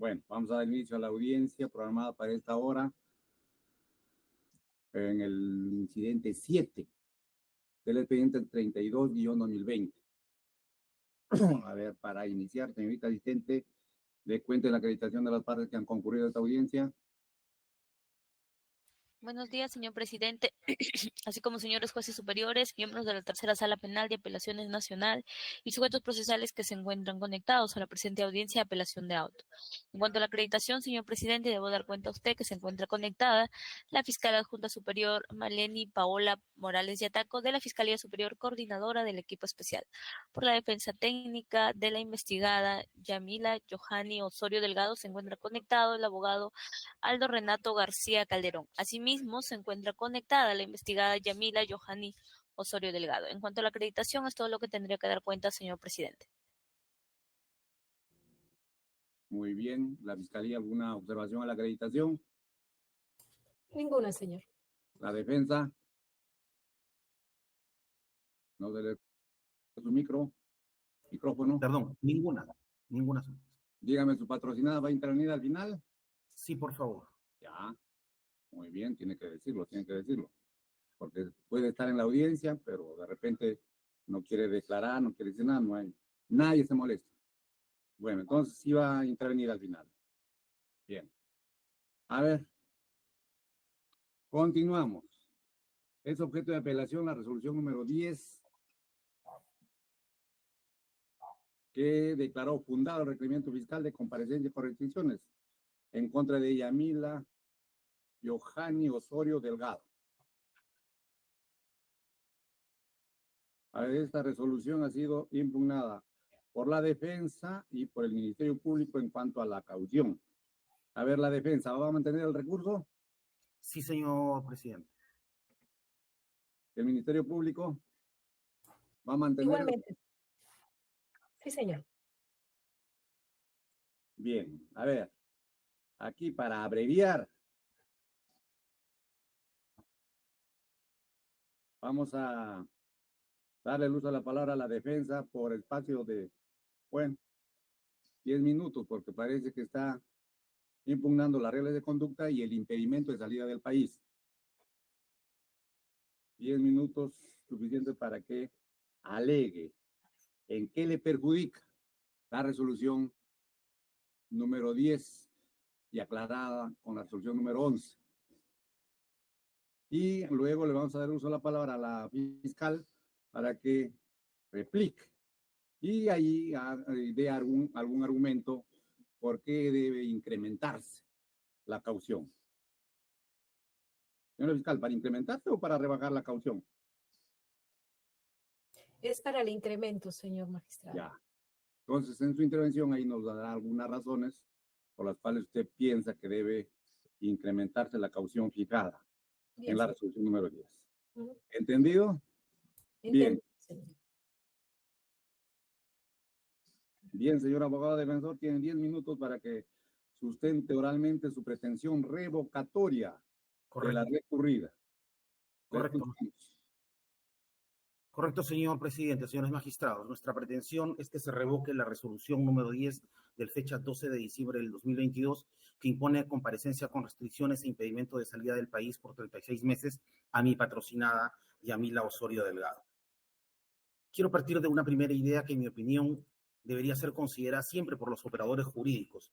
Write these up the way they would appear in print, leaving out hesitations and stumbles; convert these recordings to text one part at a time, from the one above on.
Bueno, vamos a dar inicio a la audiencia programada para esta hora en el incidente 7 del expediente 32-2020. A ver, para iniciar, señorita asistente, le cuente la acreditación de las partes que han concurrido a esta audiencia. Buenos días, señor presidente, así como señores jueces superiores, miembros de la Tercera Sala Penal de Apelaciones Nacional y sujetos procesales que se encuentran conectados a la presente audiencia de apelación de auto. En cuanto a la acreditación, señor presidente, debo dar cuenta a usted que se encuentra conectada la fiscal adjunta superior Maleni Paola Morales de Ataco de la Fiscalía Superior Coordinadora del Equipo Especial. Por la defensa técnica de la investigada Yamila Johanny Osorio Delgado se encuentra conectado el abogado Aldo Renato García Calderón. Asimismo, se encuentra conectada la investigada Yamila Johanny Osorio Delgado. En cuanto a la acreditación, es todo lo que tendría que dar cuenta, señor presidente. Muy bien. ¿La Fiscalía alguna observación a la acreditación? Ninguna, señor. ¿La defensa? No se le su micrófono. Perdón, ninguna. Dígame, ¿su patrocinada va a intervenir al final? Sí, por favor. Ya, muy bien, tiene que decirlo, porque puede estar en la audiencia, pero de repente no quiere declarar, no quiere decir nada, nadie se molesta. Bueno, entonces sí va a intervenir al final. Bien. A ver, continuamos. Es objeto de apelación la resolución número 10, que declaró fundado el requerimiento fiscal de comparecencia por restricciones en contra de Yamila Johanny Osorio Delgado. A ver, esta resolución ha sido impugnada por la defensa y por el Ministerio Público en cuanto a la caución. A ver, la defensa, ¿va a mantener el recurso? Sí, señor presidente. ¿El Ministerio Público va a mantener? Igualmente. Sí, señor. Bien, a ver, aquí para abreviar, vamos a darle el uso de la palabra a la defensa por espacio de, 10 minutos, porque parece que está impugnando las reglas de conducta y el impedimento de salida del país. 10 minutos suficientes para que alegue en qué le perjudica la resolución número 10 y aclarada con la resolución número 11. Y luego le vamos a dar uso de la palabra a la fiscal para que replique y ahí dé algún argumento por qué debe incrementarse la caución. Señor fiscal, ¿para incrementarse o para rebajar la caución? Es para el incremento, señor magistrado. Ya. Entonces, en su intervención ahí nos dará algunas razones por las cuales usted piensa que debe incrementarse la caución fijada en la resolución número 10. ¿Entendido? Bien. Señor. Bien, señor abogado defensor, tiene 10 minutos para que sustente oralmente su pretensión revocatoria de la recurrida. Correcto, señor presidente, señores magistrados. Nuestra pretensión es que se revoque la resolución número 10 del fecha 12 de diciembre del 2022, que impone comparecencia con restricciones e impedimento de salida del país por 36 meses a mi patrocinada Yamila Osorio Delgado. Quiero partir de una primera idea que, en mi opinión, debería ser considerada siempre por los operadores jurídicos,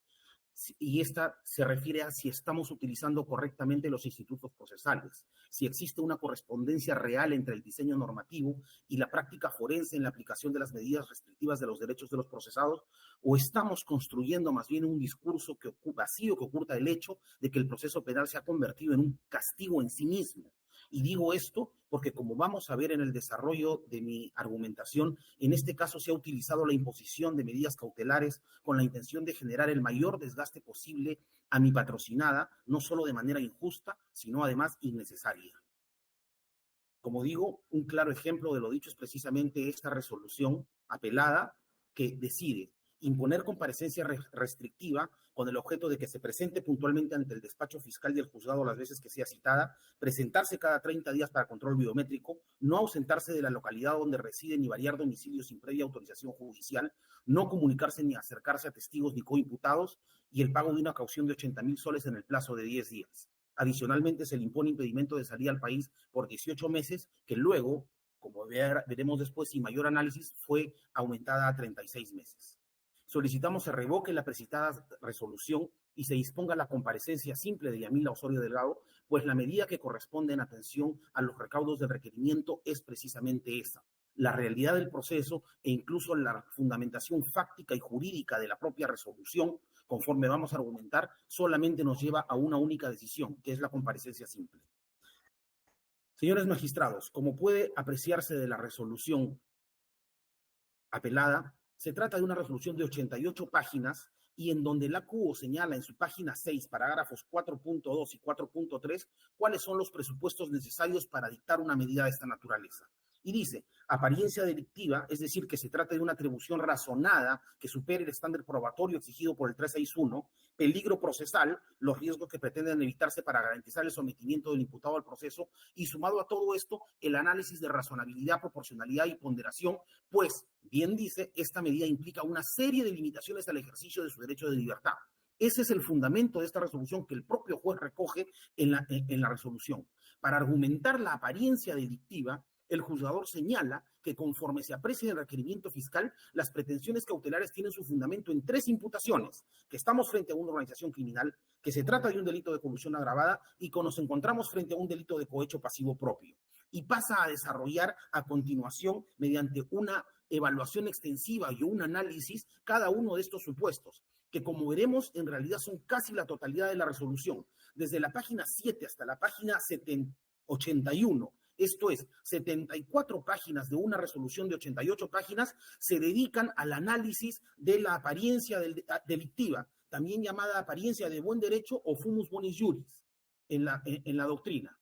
y esta se refiere a si estamos utilizando correctamente los institutos procesales, si existe una correspondencia real entre el diseño normativo y la práctica forense en la aplicación de las medidas restrictivas de los derechos de los procesados, o estamos construyendo más bien un discurso vacío que oculta el hecho de que el proceso penal se ha convertido en un castigo en sí mismo. Y digo esto porque, como vamos a ver en el desarrollo de mi argumentación, en este caso se ha utilizado la imposición de medidas cautelares con la intención de generar el mayor desgaste posible a mi patrocinada, no solo de manera injusta, sino además innecesaria. Como digo, un claro ejemplo de lo dicho es precisamente esta resolución apelada que decide imponer comparecencia restrictiva con el objeto de que se presente puntualmente ante el despacho fiscal del juzgado las veces que sea citada, presentarse cada 30 días para control biométrico, no ausentarse de la localidad donde reside ni variar domicilio sin previa autorización judicial, no comunicarse ni acercarse a testigos ni coimputados y el pago de una caución de 80.000 soles en el plazo de 10 días. Adicionalmente, se le impone impedimento de salida al país por 18 meses, que luego, como veremos después sin mayor análisis, fue aumentada a 36 meses. Solicitamos se revoque la precitada resolución y se disponga la comparecencia simple de Yamila Osorio Delgado, pues la medida que corresponde en atención a los recaudos del requerimiento es precisamente esa. La realidad del proceso e incluso la fundamentación fáctica y jurídica de la propia resolución, conforme vamos a argumentar, solamente nos lleva a una única decisión, que es la comparecencia simple. Señores magistrados, como puede apreciarse de la resolución apelada, se trata de una resolución de 88 páginas y en donde la CUO señala en su página 6, parágrafos 4.2 y 4.3, cuáles son los presupuestos necesarios para dictar una medida de esta naturaleza. Y dice, apariencia delictiva, es decir, que se trata de una atribución razonada que supere el estándar probatorio exigido por el 361, peligro procesal, los riesgos que pretenden evitarse para garantizar el sometimiento del imputado al proceso, y sumado a todo esto, el análisis de razonabilidad, proporcionalidad y ponderación, pues, bien dice, esta medida implica una serie de limitaciones al ejercicio de su derecho de libertad. Ese es el fundamento de esta resolución que el propio juez recoge en la resolución. Para argumentar la apariencia delictiva, el juzgador señala que conforme se aprecia en el requerimiento fiscal, las pretensiones cautelares tienen su fundamento en 3 imputaciones, que estamos frente a una organización criminal, que se trata de un delito de colusión agravada y que nos encontramos frente a un delito de cohecho pasivo propio. Y pasa a desarrollar a continuación, mediante una evaluación extensiva y un análisis, cada uno de estos supuestos, que como veremos en realidad son casi la totalidad de la resolución, desde la página 7 hasta la página 81. Esto es, 74 páginas de una resolución de 88 páginas se dedican al análisis de la apariencia delictiva, también llamada apariencia de buen derecho o fumus bonis juris en la doctrina.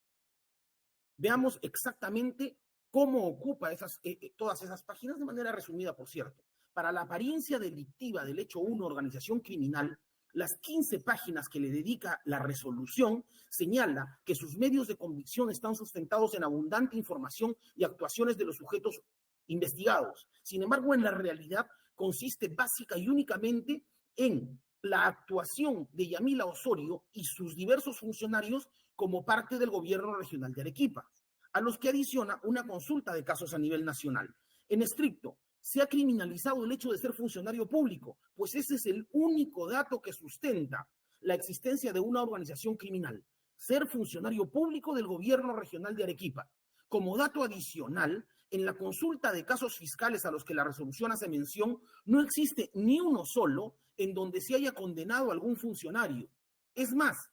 Veamos exactamente cómo ocupa todas esas páginas de manera resumida, por cierto. Para la apariencia delictiva del hecho 1, organización criminal, las 15 páginas que le dedica la resolución señala que sus medios de convicción están sustentados en abundante información y actuaciones de los sujetos investigados. Sin embargo, en la realidad consiste básica y únicamente en la actuación de Yamila Osorio y sus diversos funcionarios como parte del gobierno regional de Arequipa, a los que adiciona una consulta de casos a nivel nacional. En estricto, se ha criminalizado el hecho de ser funcionario público, pues ese es el único dato que sustenta la existencia de una organización criminal, ser funcionario público del gobierno regional de Arequipa. Como dato adicional, en la consulta de casos fiscales a los que la resolución hace mención, no existe ni uno solo en donde se haya condenado a algún funcionario. Es más,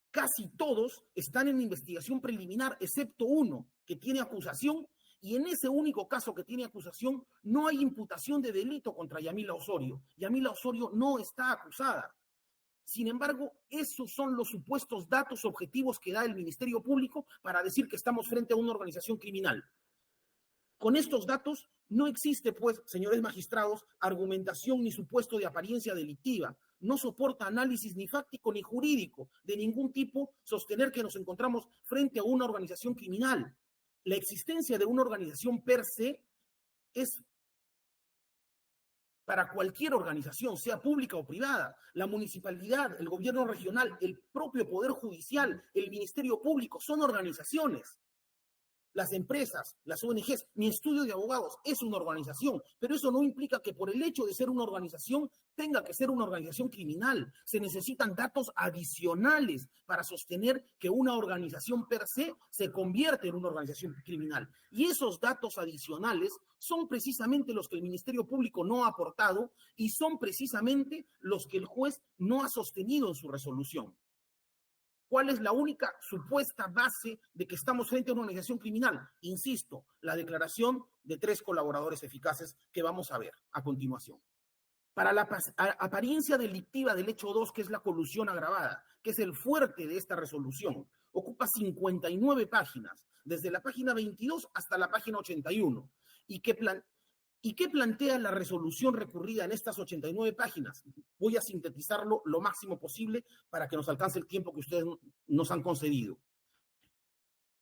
casi todos están en investigación preliminar, excepto uno que tiene acusación, y en ese único caso que tiene acusación no hay imputación de delito contra Yamila Osorio. Yamila Osorio no está acusada. Sin embargo, esos son los supuestos datos objetivos que da el Ministerio Público para decir que estamos frente a una organización criminal. Con estos datos no existe, pues, señores magistrados, argumentación ni supuesto de apariencia delictiva. No soporta análisis ni fáctico ni jurídico de ningún tipo sostener que nos encontramos frente a una organización criminal. La existencia de una organización per se es para cualquier organización, sea pública o privada, la municipalidad, el gobierno regional, el propio Poder Judicial, el Ministerio Público, son organizaciones. Las empresas, las ONGs, mi estudio de abogados es una organización, pero eso no implica que por el hecho de ser una organización tenga que ser una organización criminal. Se necesitan datos adicionales para sostener que una organización per se convierte en una organización criminal. Y esos datos adicionales son precisamente los que el Ministerio Público no ha aportado y son precisamente los que el juez no ha sostenido en su resolución. ¿Cuál es la única supuesta base de que estamos frente a una organización criminal? Insisto, la declaración de 3 colaboradores eficaces que vamos a ver a continuación. Para la apariencia delictiva del hecho 2, que es la colusión agravada, que es el fuerte de esta resolución, ocupa 59 páginas, desde la página 22 hasta la página 81, y ¿Y qué plantea la resolución recurrida en estas 89 páginas? Voy a sintetizarlo lo máximo posible para que nos alcance el tiempo que ustedes nos han concedido.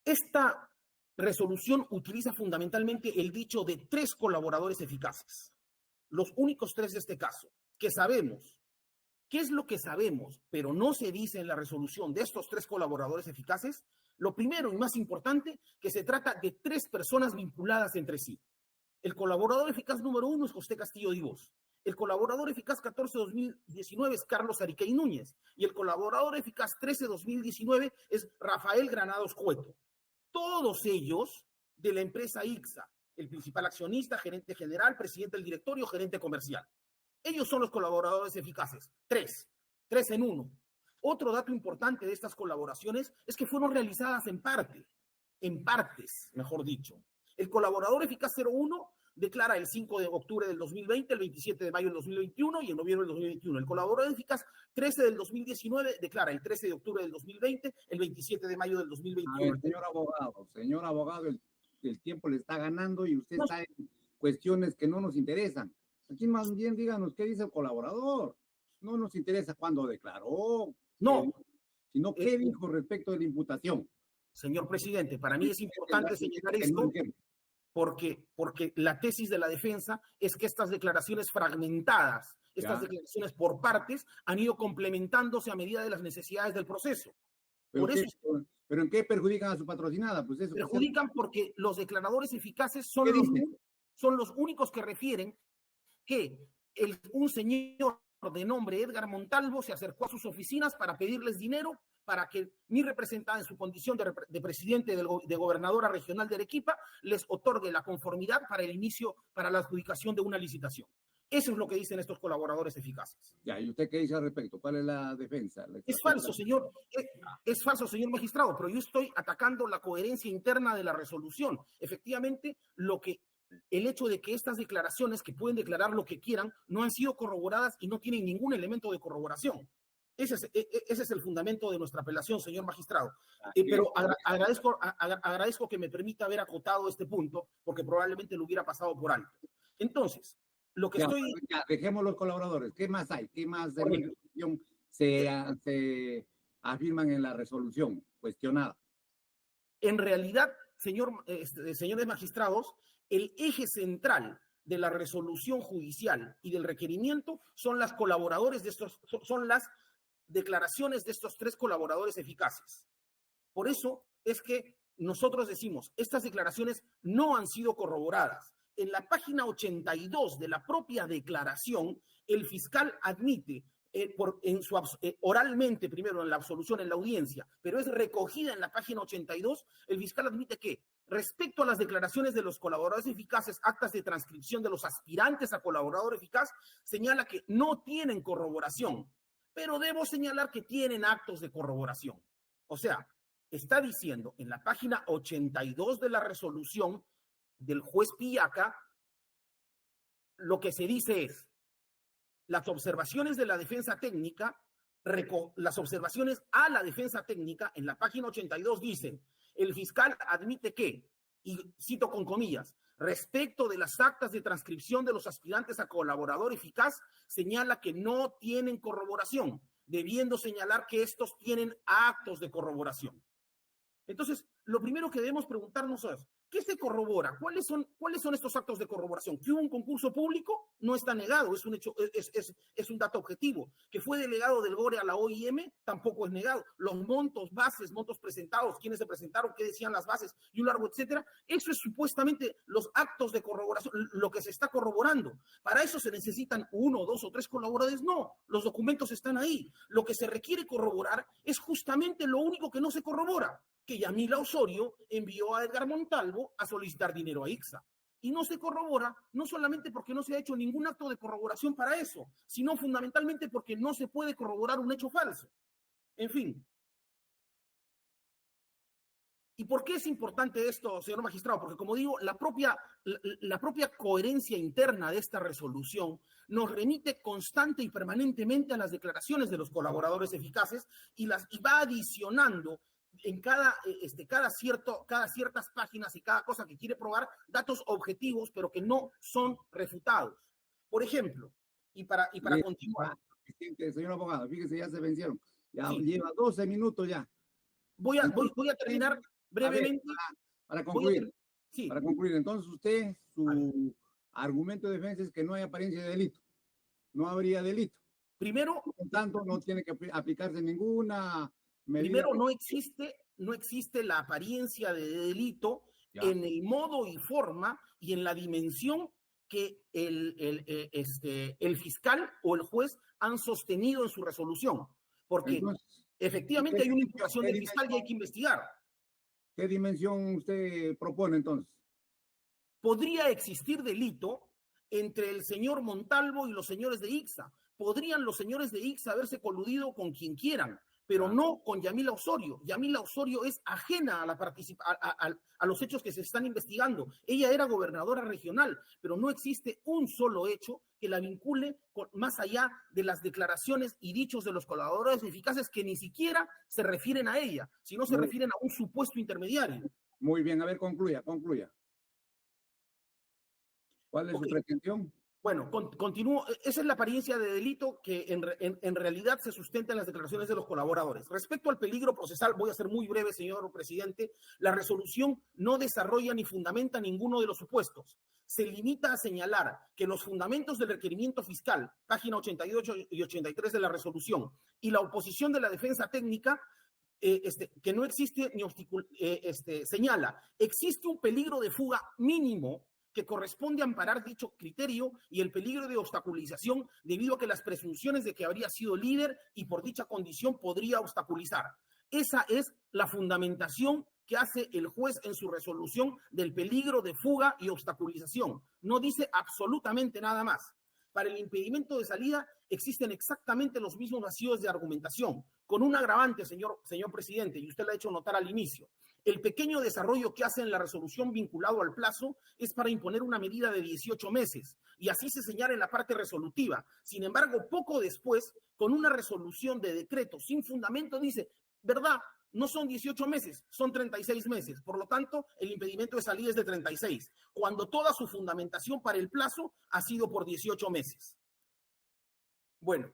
Esta resolución utiliza fundamentalmente el dicho de 3 colaboradores eficaces. Los únicos 3 de este caso, que sabemos. ¿Qué es lo que sabemos, pero no se dice en la resolución de estos 3 colaboradores eficaces? Lo primero y más importante, que se trata de 3 personas vinculadas entre sí. El colaborador eficaz número 1 es José Castillo Divos. El colaborador eficaz 14-2019 es Carlos Ariquey Núñez. Y el colaborador eficaz 13-2019 es Rafael Granados Cueto. Todos ellos de la empresa ICSA, el principal accionista, gerente general, presidente del directorio, gerente comercial. Ellos son los colaboradores eficaces. 3 en 1. Otro dato importante de estas colaboraciones es que fueron realizadas en partes, mejor dicho. El colaborador eficaz 01 declara el 5 de octubre del 2020, el 27 de mayo del 2021 y en noviembre del 2021. El colaborador eficaz 13 del 2019 declara el 13 de octubre del 2020, el 27 de mayo del 2021. A ver, señor abogado, el tiempo le está ganando y usted está en cuestiones que no nos interesan. Aquí más bien díganos qué dice el colaborador. No nos interesa cuándo declaró, no, sino qué dijo respecto de la imputación. Señor presidente, para mí es importante señalar esto porque la tesis de la defensa es que estas declaraciones fragmentadas, estas declaraciones por partes, han ido complementándose a medida de las necesidades del proceso. ¿Pero en qué perjudican a su patrocinada? Pues eso perjudican porque los declaradores eficaces son los únicos que refieren que un señor de nombre Edgar Montalvo se acercó a sus oficinas para pedirles dinero para que mi representada en su condición de presidente de gobernadora regional de Arequipa les otorgue la conformidad para la adjudicación de una licitación. Eso es lo que dicen estos colaboradores eficaces. Ya, ¿y usted qué dice al respecto? ¿Cuál es la defensa? Es falso, señor. Es falso, señor magistrado, pero yo estoy atacando la coherencia interna de la resolución. Efectivamente, el hecho de que estas declaraciones, que pueden declarar lo que quieran, no han sido corroboradas y no tienen ningún elemento de corroboración. Ese es el fundamento de nuestra apelación, señor magistrado. Pero agradezco que me permita haber acotado este punto, porque probablemente lo hubiera pasado por alto. Entonces, dejemos los colaboradores. ¿Qué más hay? ¿Qué más se afirman en la resolución cuestionada? En realidad, señores magistrados, el eje central de la resolución judicial y del requerimiento son las declaraciones de estos 3 colaboradores eficaces. Por eso es que nosotros decimos, estas declaraciones no han sido corroboradas. En la página 82 de la propia declaración, el fiscal admite oralmente, primero en la absolución, en la audiencia, pero es recogida en la página 82, el fiscal admite que respecto a las declaraciones de los colaboradores eficaces, actas de transcripción de los aspirantes a colaborador eficaz, señala que no tienen corroboración, pero debo señalar que tienen actos de corroboración. O sea, está diciendo en la página 82 de la resolución del juez Pillaca, lo que se dice es, las observaciones de la defensa técnica, las observaciones a la defensa técnica en la página 82 dicen, el fiscal admite que, y cito con comillas, respecto de las actas de transcripción de los aspirantes a colaborador eficaz, señala que no tienen corroboración, debiendo señalar que estos tienen actos de corroboración. Entonces, lo primero que debemos preguntarnos es, ¿qué se corrobora? ¿Cuáles son estos actos de corroboración? ¿Que hubo un concurso público? No está negado, es un hecho, es un dato objetivo. ¿Que fue delegado del GORE a la OIM? Tampoco es negado. Los montos, bases, montos presentados, quiénes se presentaron, qué decían las bases y un largo etcétera. Eso es supuestamente los actos de corroboración, lo que se está corroborando. Para eso se necesitan 1, 2 o 3 colaboradores. No, los documentos están ahí. Lo que se requiere corroborar es justamente lo único que no se corrobora, que Yamila Osorio envió a Edgar Montalvo a solicitar dinero a ICSA. Y no se corrobora, no solamente porque no se ha hecho ningún acto de corroboración para eso, sino fundamentalmente porque no se puede corroborar un hecho falso. En fin. ¿Y por qué es importante esto, señor magistrado? Porque, como digo, la propia coherencia interna de esta resolución nos remite constante y permanentemente a las declaraciones de los colaboradores eficaces y va adicionando en cada ciertas páginas y cada cosa que quiere probar datos objetivos, pero que no son refutados. Por ejemplo, y para continuar. Señor abogado, fíjese, ya se vencieron. Ya Sí. lleva 12 minutos ya. Voy a terminar brevemente. Para concluir. Sí. Para concluir, entonces usted, su argumento de defensa es que no hay apariencia de delito. No habría delito. Primero, por tanto, no tiene que aplicarse ninguna medida. Primero, no existe la apariencia de delito en el modo y forma y en la dimensión que el fiscal o el juez han sostenido en su resolución. Porque entonces, efectivamente hay una imputación del fiscal y hay que investigar. ¿Qué dimensión usted propone entonces? Podría existir delito entre el señor Montalvo y los señores de ICSA. Podrían los señores de ICSA haberse coludido con quien quieran, pero no con Yamila Osorio. Yamila Osorio es ajena a los hechos que se están investigando. Ella era gobernadora regional, pero no existe un solo hecho que la vincule más allá de las declaraciones y dichos de los colaboradores eficaces que ni siquiera se refieren a ella, sino se refieren a un supuesto intermediario. Muy bien, a ver, concluya. ¿Cuál es su pretensión? Bueno, continúo. Esa es la apariencia de delito que en realidad se sustenta en las declaraciones de los colaboradores. Respecto al peligro procesal, voy a ser muy breve, señor presidente, la resolución no desarrolla ni fundamenta ninguno de los supuestos. Se limita a señalar que los fundamentos del requerimiento fiscal, página 88 y 83 de la resolución, y la oposición de la defensa técnica, que no existe ni señala, existe un peligro de fuga mínimo que corresponde amparar dicho criterio y el peligro de obstaculización debido a que las presunciones de que habría sido líder y por dicha condición podría obstaculizar. Esa es la fundamentación que hace el juez en su resolución del peligro de fuga y obstaculización. No dice absolutamente nada más. Para el impedimento de salida existen exactamente los mismos vacíos de argumentación, con un agravante, señor presidente, y usted lo ha hecho notar al inicio. El pequeño desarrollo que hace en la resolución vinculado al plazo es para imponer una medida de 18 meses, y así se señala en la parte resolutiva. Sin embargo, poco después, con una resolución de decreto sin fundamento, dice, ¿verdad? No son 18 meses, son 36 meses. Por lo tanto, el impedimento de salida es de 36, cuando toda su fundamentación para el plazo ha sido por 18 meses. Bueno,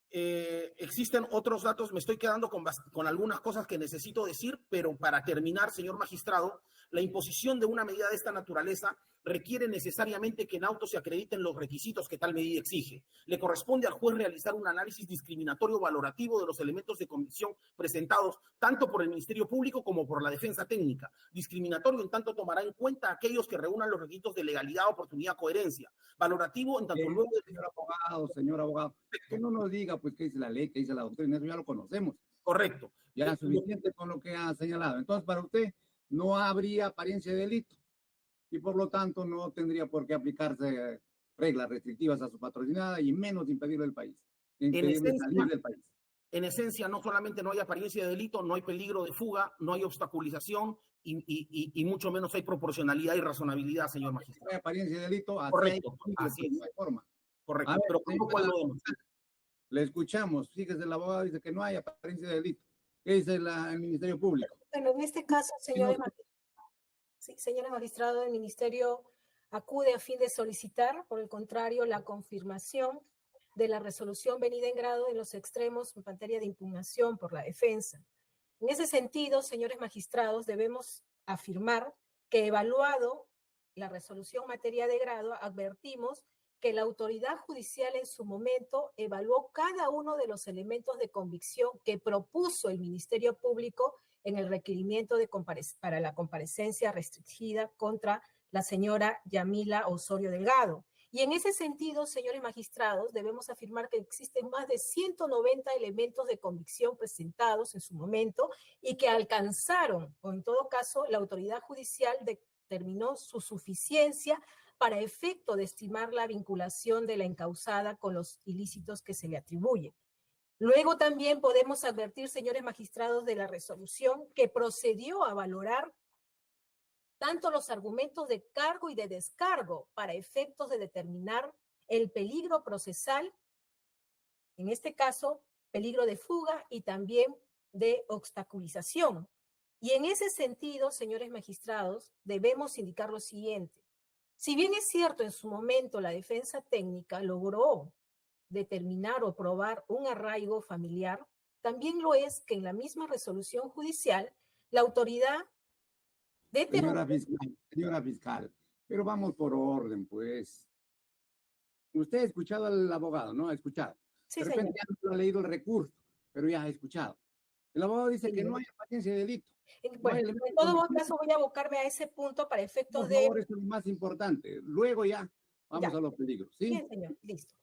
existen otros datos, me estoy quedando con algunas cosas que necesito decir, pero para terminar, señor magistrado, la imposición de una medida de esta naturaleza requiere necesariamente que en auto se acrediten los requisitos que tal medida exige. Le corresponde al juez realizar un análisis discriminatorio valorativo de los elementos de convicción presentados tanto por el Ministerio Público como por la defensa técnica. Discriminatorio en tanto tomará en cuenta aquellos que reúnan los requisitos de legalidad, oportunidad, coherencia. Valorativo en tanto luego... Señor abogado, que no nos diga pues qué dice la ley, qué dice la doctrina, eso ya lo conocemos. Correcto. Ya es suficiente con lo que ha señalado. Entonces, para usted no habría apariencia de delito y por lo tanto no tendría por qué aplicarse reglas restrictivas a su patrocinada y menos impedirle el país, impedirle salir del país. En esencia, no solamente no hay apariencia de delito, no hay peligro de fuga, no hay obstaculización y mucho menos hay proporcionalidad y razonabilidad, señor magistrado. No hay apariencia de delito, correcto, así no hay forma. Correcto, ver, pero tampoco hay lo demás. Le escuchamos, fíjese, el abogado dice que no hay apariencia de delito. ¿Qué dice el Ministerio Público? Bueno, en este caso, señores magistrados, el Ministerio acude a fin de solicitar, por el contrario, la confirmación de la resolución venida en grado en los extremos en materia de impugnación por la defensa. En ese sentido, señores magistrados, debemos afirmar que evaluado la resolución en materia de grado, advertimos que la autoridad judicial en su momento evaluó cada uno de los elementos de convicción que propuso el Ministerio Público en el requerimiento para la comparecencia restringida contra la señora Yamila Osorio Delgado. Y en ese sentido, señores magistrados, debemos afirmar que existen más de 190 elementos de convicción presentados en su momento y que alcanzaron, o en todo caso, la autoridad judicial determinó su suficiencia para efecto de estimar la vinculación de la encausada con los ilícitos que se le atribuyen. Luego también podemos advertir, señores magistrados, de la resolución que procedió a valorar tanto los argumentos de cargo y de descargo para efectos de determinar el peligro procesal, en este caso, peligro de fuga y también de obstaculización, Y en ese sentido, señores magistrados, debemos indicar lo siguiente. Si bien es cierto, en su momento la defensa técnica logró determinar o probar un arraigo familiar, también lo es que en la misma resolución judicial, la autoridad determinó... Señora fiscal, pero vamos por orden, pues. Usted ha escuchado al abogado, ¿no? Ha escuchado. Sí, De repente señor. ya no ha leído el recurso, pero ya ha escuchado. El abogado dice que no hay apariencia de delito. No hay Bueno, elemento en de todo convicción. caso voy a abocarme a ese punto para efectos Por de... favor, eso es lo más importante. Luego ya vamos Ya. a los peligros, ¿sí? Bien, señor, listo.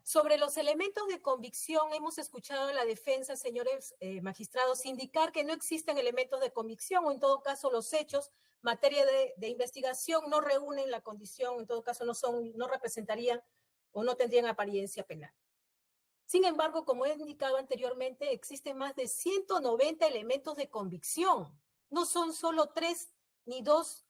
Sobre los elementos de convicción, hemos escuchado a la defensa, señores magistrados, indicar que no existen elementos de convicción o en todo caso los hechos, materia de investigación, no reúnen la condición, en todo caso no representarían o no tendrían apariencia penal. Sin embargo, como he indicado anteriormente, existen más de 190 elementos de convicción. No son solo 3 ni 2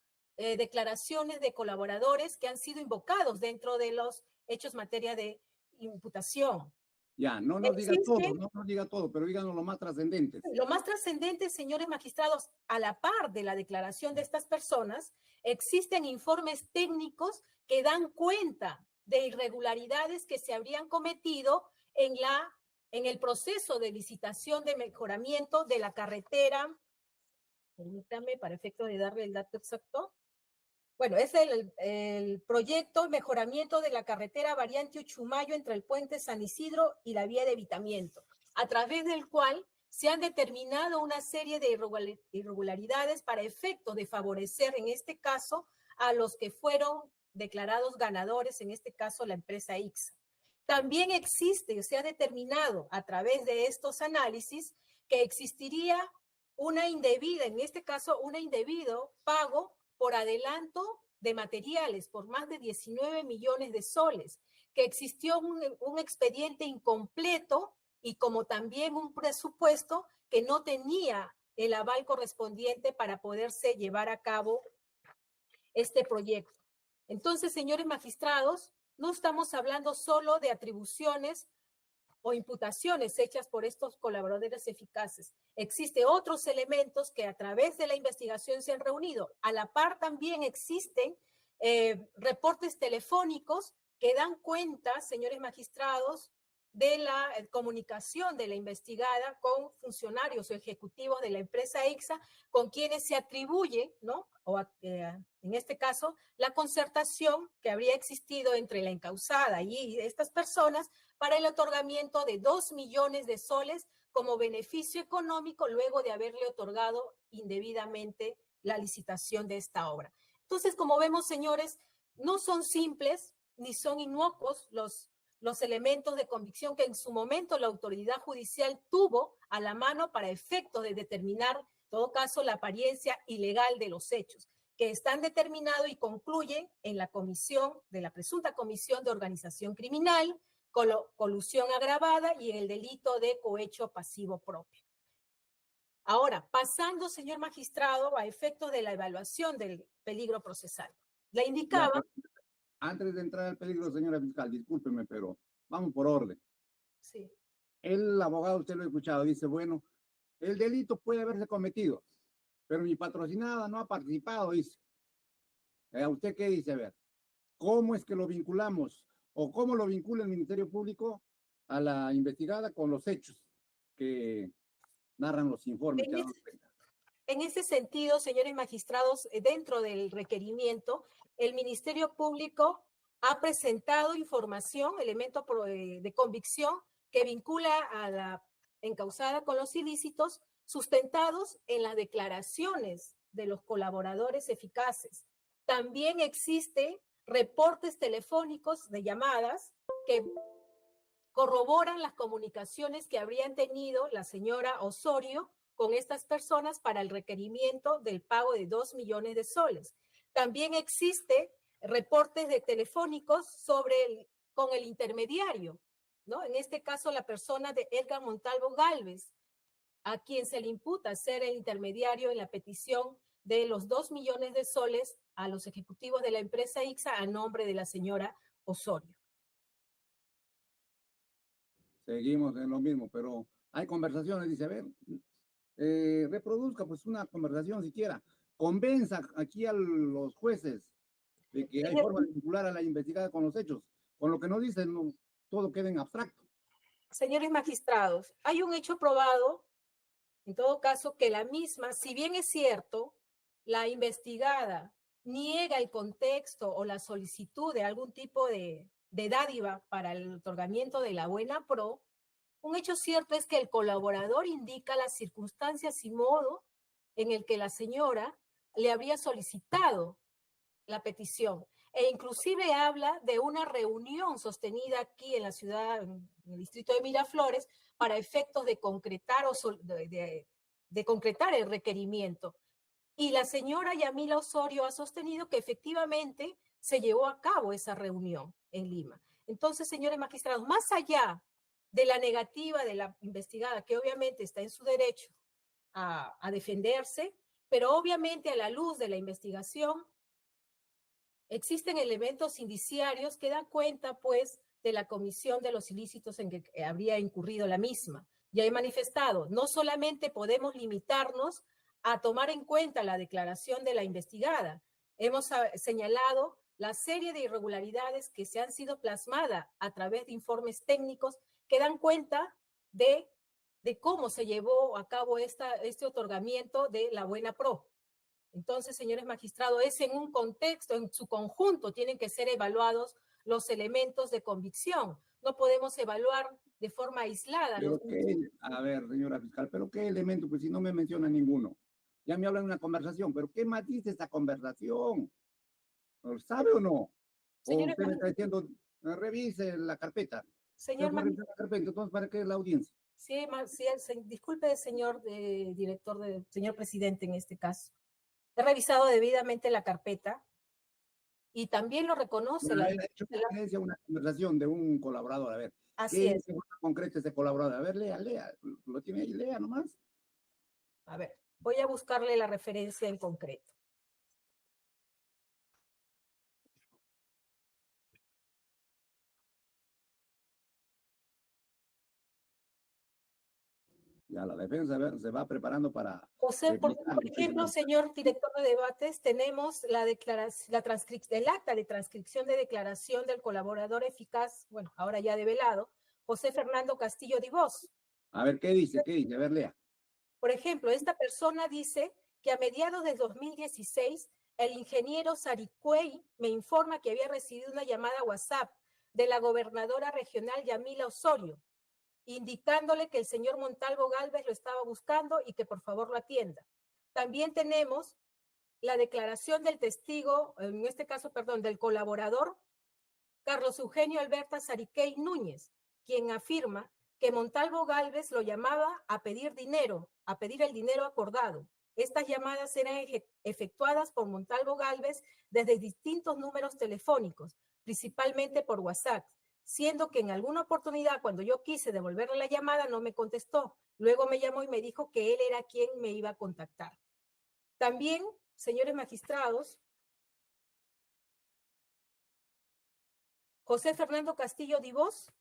declaraciones de colaboradores que han sido invocados dentro de los hechos materia de imputación. Ya, no nos diga todo, no nos diga todo, pero díganos lo más trascendente. Lo más trascendente, señores magistrados, a la par de la declaración de estas personas, existen informes técnicos que dan cuenta de irregularidades que se habrían cometido en el proceso de licitación de mejoramiento de la carretera. Permítame, para efecto de darle el dato exacto. Bueno, es el proyecto mejoramiento de la carretera variante Uchumayo entre el puente San Isidro y la vía de evitamiento, a través del cual se han determinado una serie de irregularidades para efecto de favorecer, en este caso, a los que fueron declarados ganadores, en este caso la empresa ICSA. También se ha determinado a través de estos análisis que existiría una indebida, en este caso, un indebido pago por adelanto de materiales por más de 19 millones de soles, que existió un expediente incompleto y como también un presupuesto que no tenía el aval correspondiente para poderse llevar a cabo este proyecto. Entonces, señores magistrados, no estamos hablando solo de atribuciones o imputaciones hechas por estos colaboradores eficaces. Existen otros elementos que a través de la investigación se han reunido. A la par también existen reportes telefónicos que dan cuenta, señores magistrados, de la comunicación de la investigada con funcionarios o ejecutivos de la empresa ICSA, con quienes se atribuye, ¿no? En este caso, la concertación que habría existido entre la encausada y estas personas para el otorgamiento de 2 millones de soles como beneficio económico luego de haberle otorgado indebidamente la licitación de esta obra. Entonces, como vemos, señores, no son simples ni son inocuos los elementos de convicción que en su momento la autoridad judicial tuvo a la mano para efecto de determinar, en todo caso, la apariencia ilegal de los hechos, que están determinados y concluyen en la comisión, de la presunta comisión de organización criminal, colusión agravada y en el delito de cohecho pasivo propio. Ahora, pasando, señor magistrado, a efecto de la evaluación del peligro procesal. La indicaba... Antes de entrar al peligro, señora fiscal, discúlpeme, pero vamos por orden. Sí. El abogado, usted lo ha escuchado, dice, bueno, el delito puede haberse cometido, pero mi patrocinada no ha participado, dice. ¿Usted qué dice? A ver, ¿cómo es que lo vinculamos? ¿O cómo lo vincula el Ministerio Público a la investigada con los hechos que narran los informes? En ese sentido, señores magistrados, dentro del requerimiento, el Ministerio Público ha presentado información, elemento de convicción que vincula a la encausada con los ilícitos sustentados en las declaraciones de los colaboradores eficaces. También existen reportes telefónicos de llamadas que corroboran las comunicaciones que habrían tenido la señora Osorio con estas personas para el requerimiento del pago de 2 millones de soles. También existe reportes de telefónicos con el intermediario, ¿no? En este caso, la persona de Edgar Montalvo Gálvez, a quien se le imputa ser el intermediario en la petición de los 2 millones de soles a los ejecutivos de la empresa ICSA a nombre de la señora Osorio. Seguimos en lo mismo, pero hay conversaciones, dice, a ver, reproduzca pues una conversación siquiera, convenza aquí a los jueces de que hay forma de vincular a la investigada con los hechos, con lo que no dicen, no, todo queda en abstracto. Señores magistrados, hay un hecho probado, en todo caso, que la misma, si bien es cierto, la investigada niega el contexto o la solicitud de algún tipo de dádiva para el otorgamiento de la buena pro, un hecho cierto es que el colaborador indica las circunstancias y modo en el que la señora le habría solicitado la petición e inclusive habla de una reunión sostenida aquí en la ciudad, en el distrito de Miraflores, para efectos de concretar de concretar el requerimiento. Y la señora Yamila Osorio ha sostenido que efectivamente se llevó a cabo esa reunión en Lima. Entonces, señores magistrados, más allá de la negativa de la investigada, que obviamente está en su derecho a defenderse, pero obviamente a la luz de la investigación, existen elementos indiciarios que dan cuenta, pues, de la comisión de los ilícitos en que habría incurrido la misma. Ya he manifestado, no solamente podemos limitarnos a tomar en cuenta la declaración de la investigada, hemos señalado la serie de irregularidades que se han sido plasmadas a través de informes técnicos que dan cuenta de cómo se llevó a cabo este otorgamiento de la buena pro. Entonces, señores magistrados, es en un contexto, en su conjunto, tienen que ser evaluados los elementos de convicción. No podemos evaluar de forma aislada. Pero a ver, señora fiscal, ¿pero qué elemento? Pues si no me menciona ninguno. Ya me hablan de una conversación, pero ¿qué matiz esta conversación? ¿Sabe o no? O usted me está diciendo, revise la carpeta. Señor entonces, ¿para qué es la audiencia? Sí, disculpe, señor director, señor presidente, en este caso. He revisado debidamente la carpeta y también lo reconoce. Bueno, he hecho referencia a una conversación de un colaborador. A ver, así es. ¿qué concreto ese colaborador? A ver, lea. Lo tiene ahí, lea nomás. A ver, voy a buscarle la referencia en concreto. Ya la defensa se va preparando para... José, por ejemplo, señor director de debates, tenemos el acta de transcripción de declaración del colaborador eficaz, bueno, ahora ya develado, José Fernando Castillo Divós. A ver, ¿qué dice? A ver, lea. Por ejemplo, esta persona dice que a mediados del 2016, el ingeniero Saricuey me informa que había recibido una llamada WhatsApp de la gobernadora regional Yamila Osorio, indicándole que el señor Montalvo Gálvez lo estaba buscando y que por favor lo atienda. También tenemos la declaración del testigo, en este caso, perdón, del colaborador, Carlos Eugenio Alberta Sariquey Núñez, quien afirma que Montalvo Gálvez lo llamaba a pedir el dinero acordado. Estas llamadas eran efectuadas por Montalvo Gálvez desde distintos números telefónicos, principalmente por WhatsApp, siendo que en alguna oportunidad, cuando yo quise devolverle la llamada, no me contestó. Luego me llamó y me dijo que él era quien me iba a contactar. También, señores magistrados, José Fernando Castillo Divós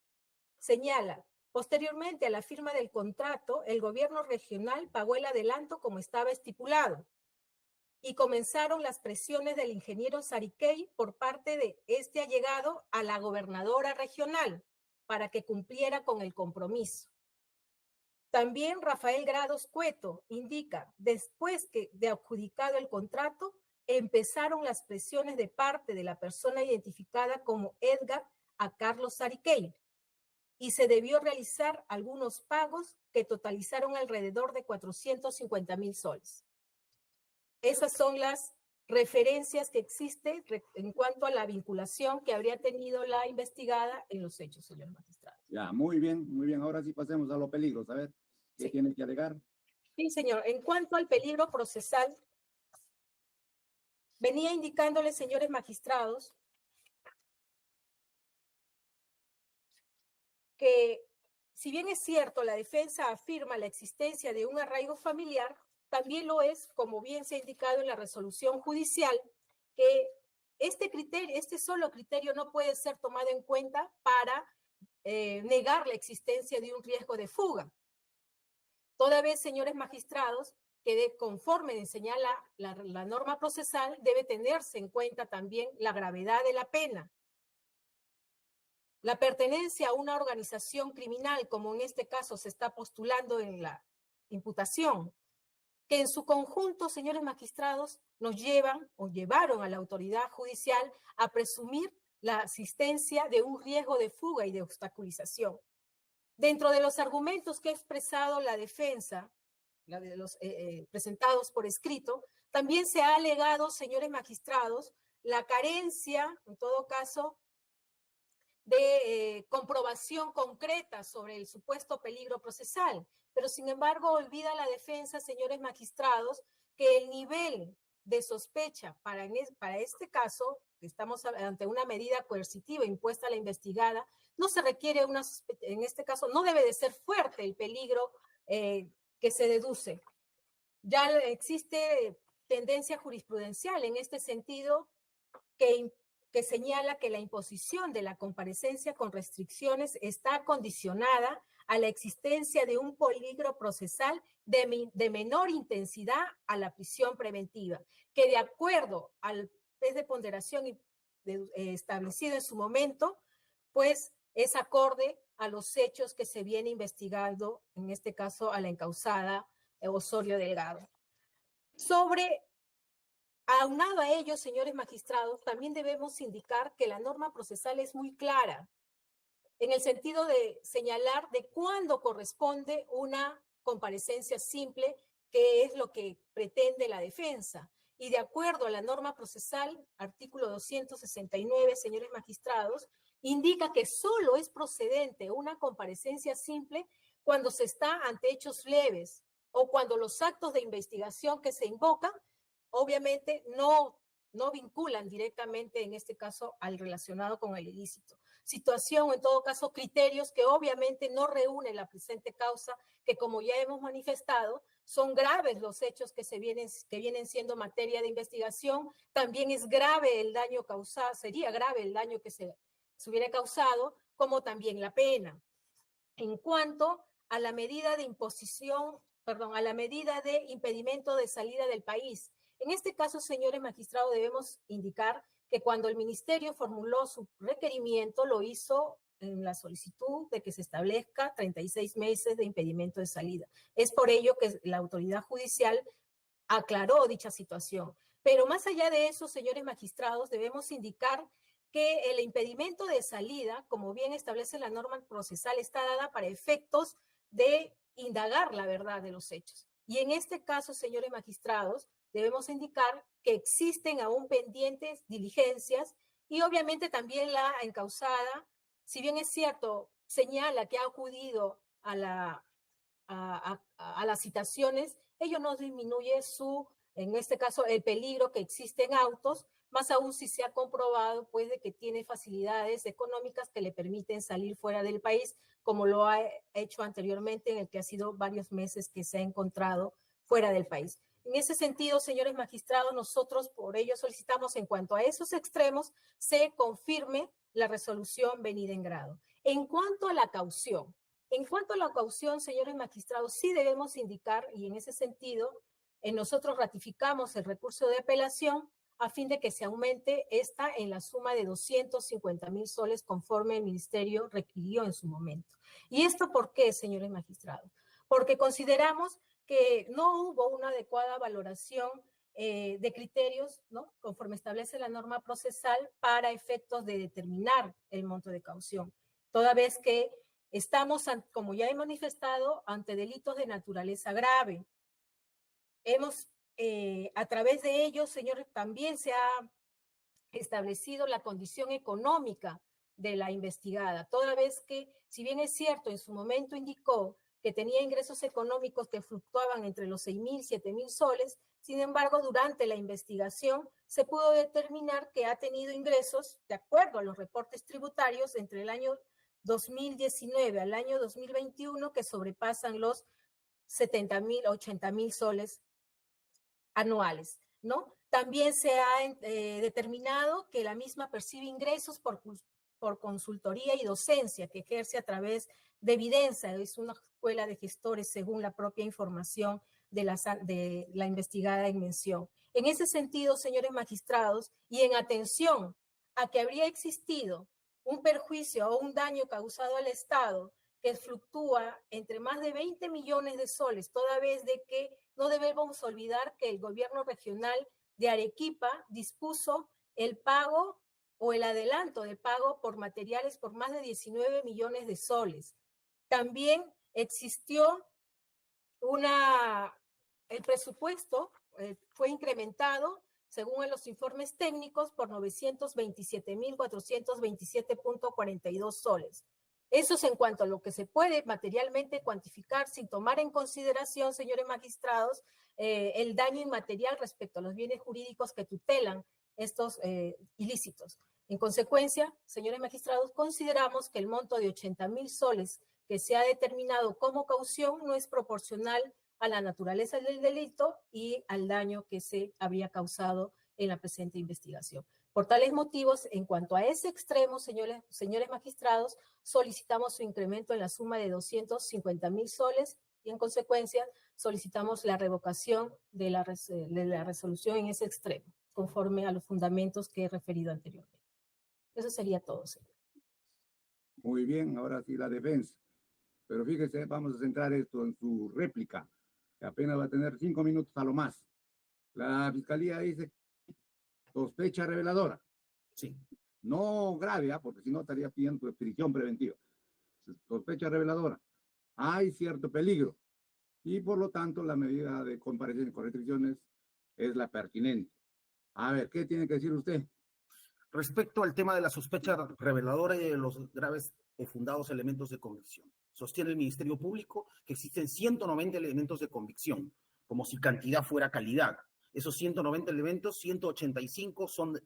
señala, posteriormente a la firma del contrato, el gobierno regional pagó el adelanto como estaba estipulado y comenzaron las presiones del ingeniero Sariquey por parte de este allegado a la gobernadora regional para que cumpliera con el compromiso. También Rafael Grados Cueto indica, después de adjudicado el contrato, empezaron las presiones de parte de la persona identificada como Edgar a Carlos Sariquey y se debió realizar algunos pagos que totalizaron alrededor de 450,000 soles. Esas son las referencias que existen en cuanto a la vinculación que habría tenido la investigada en los hechos, señor magistrado. Ya, muy bien. Ahora sí pasemos a los peligros. A ver, ¿qué tiene que alegar? Sí, señor. En cuanto al peligro procesal, venía indicándole, señores magistrados, que si bien es cierto, la defensa afirma la existencia de un arraigo familiar, también lo es, como bien se ha indicado en la resolución judicial, que este solo criterio no puede ser tomado en cuenta para negar la existencia de un riesgo de fuga. Toda vez, señores magistrados, que conforme señala la norma procesal, debe tenerse en cuenta también la gravedad de la pena. La pertenencia a una organización criminal, como en este caso se está postulando en la imputación, que en su conjunto, señores magistrados, nos llevan o llevaron a la autoridad judicial a presumir la existencia de un riesgo de fuga y de obstaculización. Dentro de los argumentos que ha expresado la defensa, la de los presentados por escrito, también se ha alegado, señores magistrados, la carencia, en todo caso, de comprobación concreta sobre el supuesto peligro procesal. Pero, sin embargo, olvida la defensa, señores magistrados, que el nivel de sospecha para este caso, que estamos ante una medida coercitiva impuesta a la investigada, no se requiere una sospecha, en este caso no debe de ser fuerte el peligro que se deduce. Ya existe tendencia jurisprudencial en este sentido que señala que la imposición de la comparecencia con restricciones está condicionada a la existencia de un peligro procesal de menor intensidad a la prisión preventiva, que de acuerdo al test de ponderación establecido en su momento, pues es acorde a los hechos que se viene investigando, en este caso a la encausada Osorio Delgado. Aunado a ello, señores magistrados, también debemos indicar que la norma procesal es muy clara en el sentido de señalar de cuándo corresponde una comparecencia simple, que es lo que pretende la defensa. Y de acuerdo a la norma procesal, artículo 269, señores magistrados, indica que solo es procedente una comparecencia simple cuando se está ante hechos leves o cuando los actos de investigación que se invocan obviamente no vinculan directamente, en este caso, al relacionado con el ilícito. Situación, o en todo caso, criterios que obviamente no reúnen la presente causa, que como ya hemos manifestado, son graves los hechos que vienen siendo materia de investigación. También es grave el daño causado, sería grave el daño que se hubiera causado, como también la pena. En cuanto a la medida de a la medida de impedimento de salida del país, en este caso, señores magistrados, debemos indicar que cuando el ministerio formuló su requerimiento, lo hizo en la solicitud de que se establezca 36 meses de impedimento de salida. Es por ello que la autoridad judicial aclaró dicha situación. Pero más allá de eso, señores magistrados, debemos indicar que el impedimento de salida, como bien establece la norma procesal, está dada para efectos de indagar la verdad de los hechos. Y en este caso, señores magistrados, debemos indicar que existen aún pendientes diligencias y obviamente también la encausada, si bien es cierto, señala que ha acudido a las citaciones, ello no disminuye en este caso, el peligro que existe en autos, más aún si se ha comprobado pues de que tiene facilidades económicas que le permiten salir fuera del país, como lo ha hecho anteriormente, en el que ha sido varios meses que se ha encontrado fuera del país. En ese sentido, señores magistrados, nosotros por ello solicitamos en cuanto a esos extremos se confirme la resolución venida en grado. En cuanto a la caución, señores magistrados, sí debemos indicar, y en ese sentido, nosotros ratificamos el recurso de apelación a fin de que se aumente esta en la suma de 250,000 soles conforme el ministerio requirió en su momento. ¿Y esto por qué, señores magistrados? Porque consideramos que no hubo una adecuada valoración de criterios, ¿no?, conforme establece la norma procesal para efectos de determinar el monto de caución, toda vez que estamos, como ya he manifestado, ante delitos de naturaleza grave. A través de ellos, señores, también se ha establecido la condición económica de la investigada, toda vez que, si bien es cierto, en su momento indicó que tenía ingresos económicos que fluctuaban entre los 6,000 y 7,000 soles, sin embargo, durante la investigación se pudo determinar que ha tenido ingresos, de acuerdo a los reportes tributarios, entre el año 2019 al año 2021, que sobrepasan los 70,000, 80,000 soles anuales, ¿no? También se ha determinado que la misma percibe ingresos por por consultoría y docencia que ejerce a través de Evidenza. Es una escuela de gestores según la propia información de la investigada en mención. En ese sentido, señores magistrados, y en atención a que habría existido un perjuicio o un daño causado al Estado que fluctúa entre más de 20 millones de soles, toda vez de que no debemos olvidar que el gobierno regional de Arequipa dispuso el pago o el adelanto de pago por materiales por más de 19 millones de soles. También existió el presupuesto fue incrementado según en los informes técnicos por 927.427.42 soles. Eso es en cuanto a lo que se puede materialmente cuantificar sin tomar en consideración, señores magistrados, el daño inmaterial respecto a los bienes jurídicos que tutelan estos ilícitos. En consecuencia, señores magistrados, consideramos que el monto de 80.000 soles que se ha determinado como caución no es proporcional a la naturaleza del delito y al daño que se habría causado en la presente investigación. Por tales motivos, en cuanto a ese extremo, señores magistrados, solicitamos su incremento en la suma de 250.000 soles y, en consecuencia, solicitamos la revocación de la resolución en ese extremo, conforme a los fundamentos que he referido anteriormente. Eso sería todo, señor. Muy bien, ahora sí la defensa. Pero fíjese, vamos a centrar esto en su réplica, que apenas va a tener 5 minutos a lo más. La fiscalía dice sospecha reveladora. Sí. No grave, porque si no estaría pidiendo prisión preventiva. Sospecha reveladora. Hay cierto peligro y por lo tanto la medida de comparecencia con restricciones es la pertinente. A ver, ¿qué tiene que decir usted? Respecto al tema de la sospecha reveladora y de los graves o fundados elementos de convicción. Sostiene el Ministerio Público que existen 190 elementos de convicción, como si cantidad fuera calidad. Esos 190 elementos, 185 son,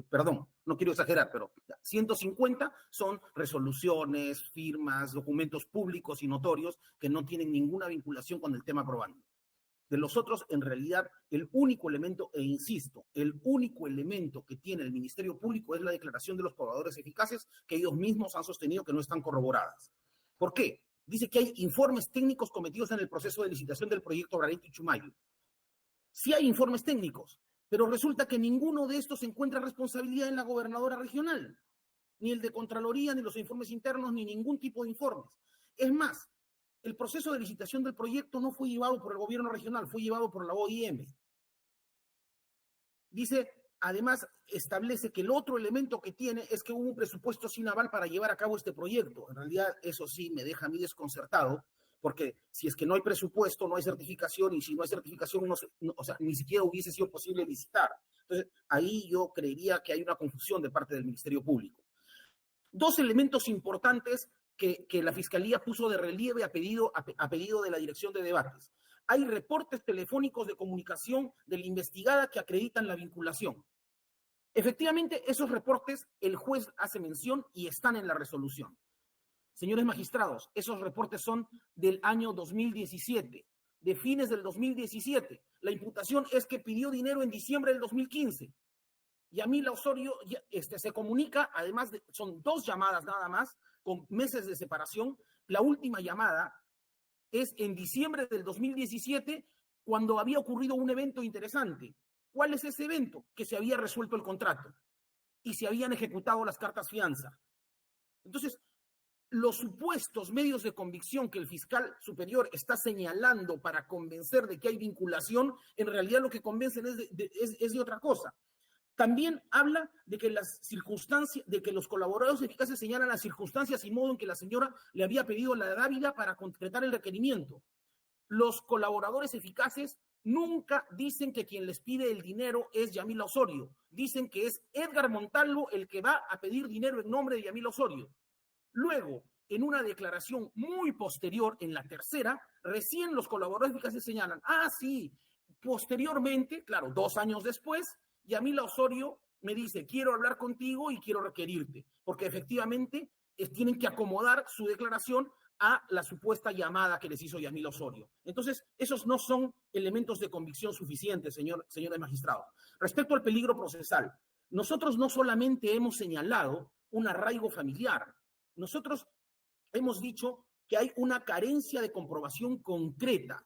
perdón, no quiero exagerar, pero 150 son resoluciones, firmas, documentos públicos y notorios que no tienen ninguna vinculación con el tema probando. De los otros, en realidad, el único elemento, e insisto, el único elemento que tiene el Ministerio Público es la declaración de los probadores eficaces que ellos mismos han sostenido que no están corroboradas. ¿Por qué? Dice que hay informes técnicos cometidos en el proceso de licitación del proyecto Obrarito y Chumayo. Sí hay informes técnicos, pero resulta que ninguno de estos encuentra responsabilidad en la gobernadora regional, ni el de Contraloría, ni los informes internos, ni ningún tipo de informes. Es más, el proceso de licitación del proyecto no fue llevado por el gobierno regional, fue llevado por la OIM. Dice, además, establece que el otro elemento que tiene es que hubo un presupuesto sin aval para llevar a cabo este proyecto. En realidad, eso sí me deja a mí desconcertado, porque si es que no hay presupuesto, no hay certificación, y si no hay certificación, o sea, ni siquiera hubiese sido posible licitar. Entonces, ahí yo creería que hay una confusión de parte del Ministerio Público. Dos elementos importantes que la Fiscalía puso de relieve a pedido de la Dirección de Debates. Hay reportes telefónicos de comunicación de la investigada que acreditan la vinculación. Efectivamente, esos reportes el juez hace mención y están en la resolución. Señores magistrados, esos reportes son del año 2017, de fines del 2017. La imputación es que pidió dinero en diciembre del 2015. Yamila Osorio se comunica, además, son 2 llamadas nada más, con meses de separación. La última llamada es en diciembre del 2017, cuando había ocurrido un evento interesante. ¿Cuál es ese evento? Que se había resuelto el contrato y se habían ejecutado las cartas fianza. Entonces, los supuestos medios de convicción que el fiscal superior está señalando para convencer de que hay vinculación, en realidad lo que convencen es de otra cosa. También habla de que las circunstancias, de que los colaboradores eficaces señalan las circunstancias y modo en que la señora le había pedido la dávila para concretar el requerimiento. Los colaboradores eficaces nunca dicen que quien les pide el dinero es Yamila Osorio. Dicen que es Edgar Montalvo el que va a pedir dinero en nombre de Yamila Osorio. Luego, en una declaración muy posterior, en la tercera, recién los colaboradores eficaces señalan, sí, posteriormente, claro, 2 años después, Yamila Osorio me dice, quiero hablar contigo y quiero requerirte, porque efectivamente tienen que acomodar su declaración a la supuesta llamada que les hizo Yamila Osorio. Entonces, esos no son elementos de convicción suficientes, señores magistrados. Respecto al peligro procesal, nosotros no solamente hemos señalado un arraigo familiar. Nosotros hemos dicho que hay una carencia de comprobación concreta.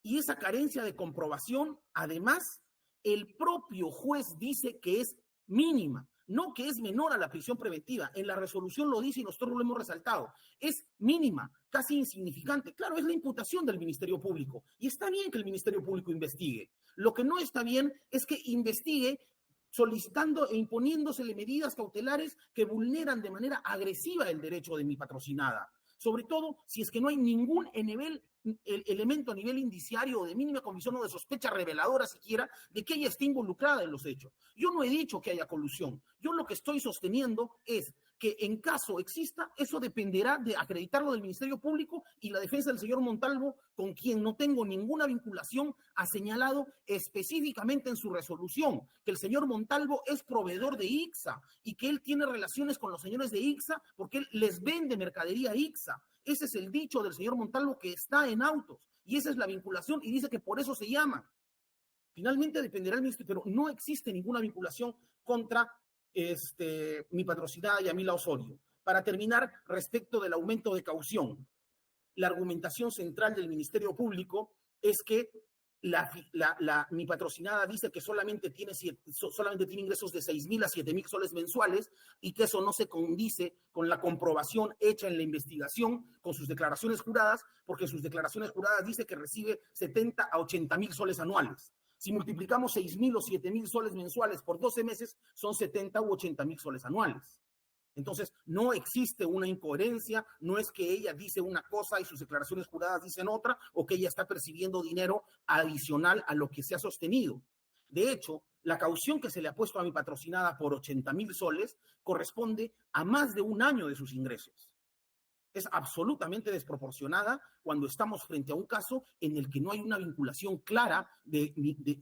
Y esa carencia de comprobación, además, el propio juez dice que es mínima, no que es menor a la prisión preventiva. En la resolución lo dice y nosotros lo hemos resaltado. Es mínima, casi insignificante. Claro, es la imputación del Ministerio Público. Y está bien que el Ministerio Público investigue. Lo que no está bien es que investigue solicitando e imponiéndosele medidas cautelares que vulneran de manera agresiva el derecho de mi patrocinada. Sobre todo si es que no hay ningún elemento a nivel indiciario o de mínima convicción o de sospecha reveladora siquiera de que ella esté involucrada en los hechos. Yo no he dicho que haya colusión. Yo lo que estoy sosteniendo es que en caso exista, eso dependerá de acreditarlo del Ministerio Público, y la defensa del señor Montalvo, con quien no tengo ninguna vinculación, ha señalado específicamente en su resolución que el señor Montalvo es proveedor de ICSA y que él tiene relaciones con los señores de ICSA porque él les vende mercadería ICSA. Ese es el dicho del señor Montalvo que está en autos, y esa es la vinculación, y dice que por eso se llama. Finalmente dependerá del Ministerio, pero no existe ninguna vinculación contra mi patrocinada Yamila Osorio. Para terminar, respecto del aumento de caución, la argumentación central del Ministerio Público es que mi patrocinada dice que solamente tiene ingresos de 6.000 a 7.000 soles mensuales, y que eso no se condice con la comprobación hecha en la investigación con sus declaraciones juradas, porque sus declaraciones juradas dice que recibe 70 a 80.000 soles anuales. Si multiplicamos 6.000 o 7.000 soles mensuales por 12 meses, son 70 u 80.000 soles anuales. Entonces, no existe una incoherencia, no es que ella dice una cosa y sus declaraciones juradas dicen otra, o que ella está percibiendo dinero adicional a lo que se ha sostenido. De hecho, la caución que se le ha puesto a mi patrocinada por 80.000 soles corresponde a más de un año de sus ingresos. Es absolutamente desproporcionada cuando estamos frente a un caso en el que no hay una vinculación clara de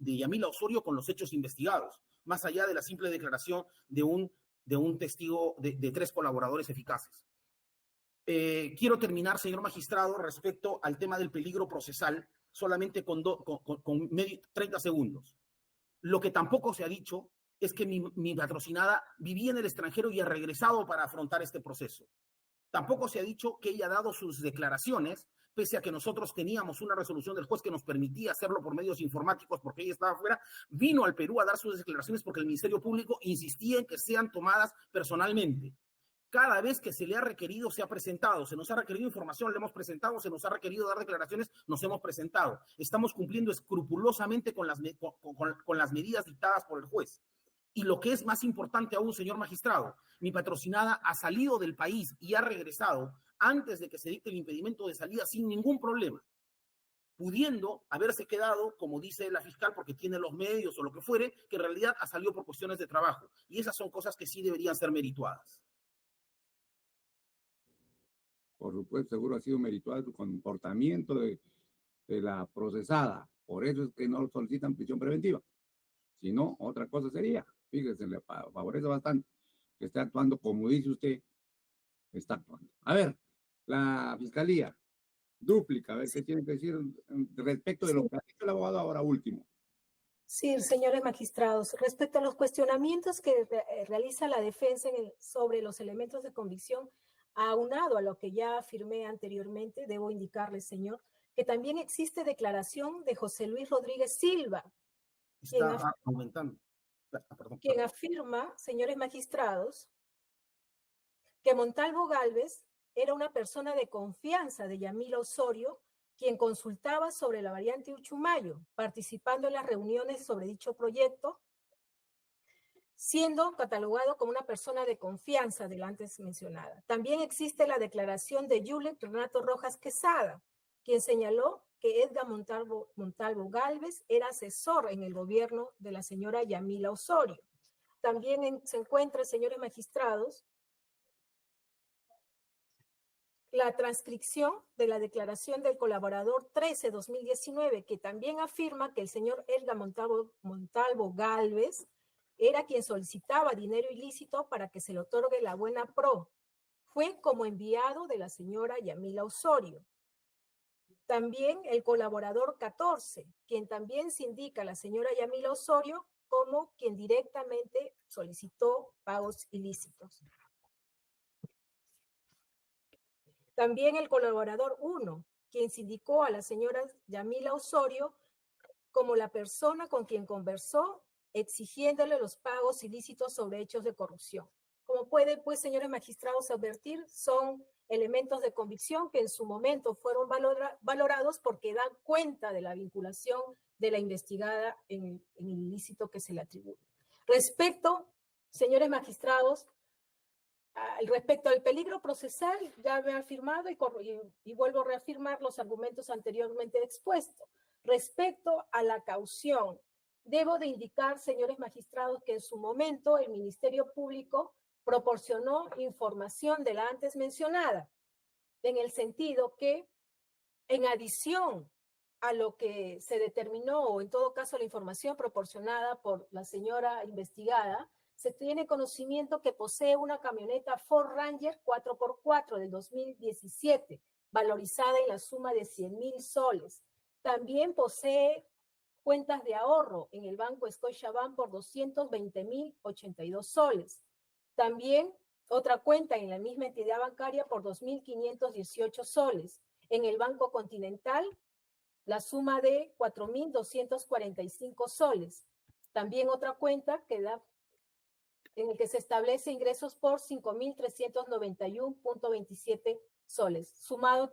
Yamila Osorio con los hechos investigados, más allá de la simple declaración de un testigo, de 3 colaboradores eficaces. Quiero terminar, señor magistrado, respecto al tema del peligro procesal, solamente con 30 segundos. Lo que tampoco se ha dicho es que mi patrocinada vivía en el extranjero y ha regresado para afrontar este proceso. Tampoco se ha dicho que ella ha dado sus declaraciones, pese a que nosotros teníamos una resolución del juez que nos permitía hacerlo por medios informáticos porque ella estaba fuera. Vino al Perú a dar sus declaraciones porque el Ministerio Público insistía en que sean tomadas personalmente. Cada vez que se le ha requerido, se ha presentado. Se nos ha requerido información, le hemos presentado. Se nos ha requerido dar declaraciones, nos hemos presentado. Estamos cumpliendo escrupulosamente con las medidas dictadas por el juez. Y lo que es más importante aún, señor magistrado, mi patrocinada ha salido del país y ha regresado antes de que se dicte el impedimento de salida sin ningún problema, pudiendo haberse quedado, como dice la fiscal, porque tiene los medios o lo que fuere, que en realidad ha salido por cuestiones de trabajo. Y esas son cosas que sí deberían ser merituadas. Por supuesto, seguro ha sido merituado su comportamiento de la procesada. Por eso es que no solicitan prisión preventiva. Si no, otra cosa sería. Fíjese, le favorece bastante que esté actuando como dice usted, está actuando. A ver, la fiscalía duplica, a ver qué tiene que decir respecto de lo que ha dicho el abogado ahora último. Sí, señores magistrados, respecto a los cuestionamientos que realiza la defensa sobre los elementos de convicción, aunado a lo que ya afirmé anteriormente, debo indicarles, señor, que también existe declaración de José Luis Rodríguez Silva, Está aumentando. Quien afirma, señores magistrados, que Montalvo Gálvez era una persona de confianza de Yamila Osorio, quien consultaba sobre la variante Uchumayo, participando en las reuniones sobre dicho proyecto, siendo catalogado como una persona de confianza de la antes mencionada. También existe la declaración de Yulet Renato Rojas Quesada, quien señaló que Edgar Montalvo Gálvez era asesor en el gobierno de la señora Yamila Osorio. También se encuentra, señores magistrados, la transcripción de la declaración del colaborador 13-2019, que también afirma que el señor Edgar Montalvo Gálvez era quien solicitaba dinero ilícito para que se le otorgue la buena pro. Fue como enviado de la señora Yamila Osorio. También el colaborador 14, quien también se indica a la señora Yamila Osorio como quien directamente solicitó pagos ilícitos. También el colaborador 1, quien se indicó a la señora Yamila Osorio como la persona con quien conversó, exigiéndole los pagos ilícitos sobre hechos de corrupción. Como puede, pues, señores magistrados, advertir, son elementos de convicción que en su momento fueron valorados porque dan cuenta de la vinculación de la investigada en el ilícito que se le atribuye. Respecto, señores magistrados, respecto al peligro procesal, ya me he afirmado y vuelvo a reafirmar los argumentos anteriormente expuestos. Respecto a la caución, debo de indicar, señores magistrados, que en su momento el Ministerio Público proporcionó información de la antes mencionada, en el sentido que, en adición a lo que se determinó, o en todo caso la información proporcionada por la señora investigada, se tiene conocimiento que posee una camioneta Ford Ranger 4x4 del 2017, valorizada en la suma de 100,000 soles. También posee cuentas de ahorro en el Banco Scotiabank por 220,082 soles. También otra cuenta en la misma entidad bancaria por 2,518 soles. En el Banco Continental, la suma de 4,245 soles. También otra cuenta que da en el que se establece ingresos por 5,391.27 soles, sumado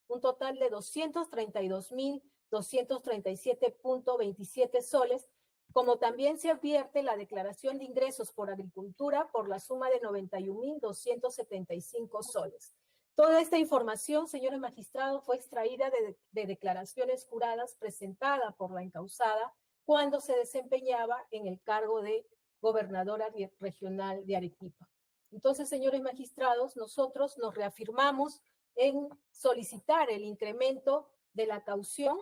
un total de 232,237.27 soles, como también se advierte la declaración de ingresos por agricultura por la suma de 91,275 soles. Toda esta información, señores magistrados, fue extraída de declaraciones juradas presentadas por la encausada cuando se desempeñaba en el cargo de gobernadora regional de Arequipa. Entonces, señores magistrados, nosotros nos reafirmamos en solicitar el incremento de la caución,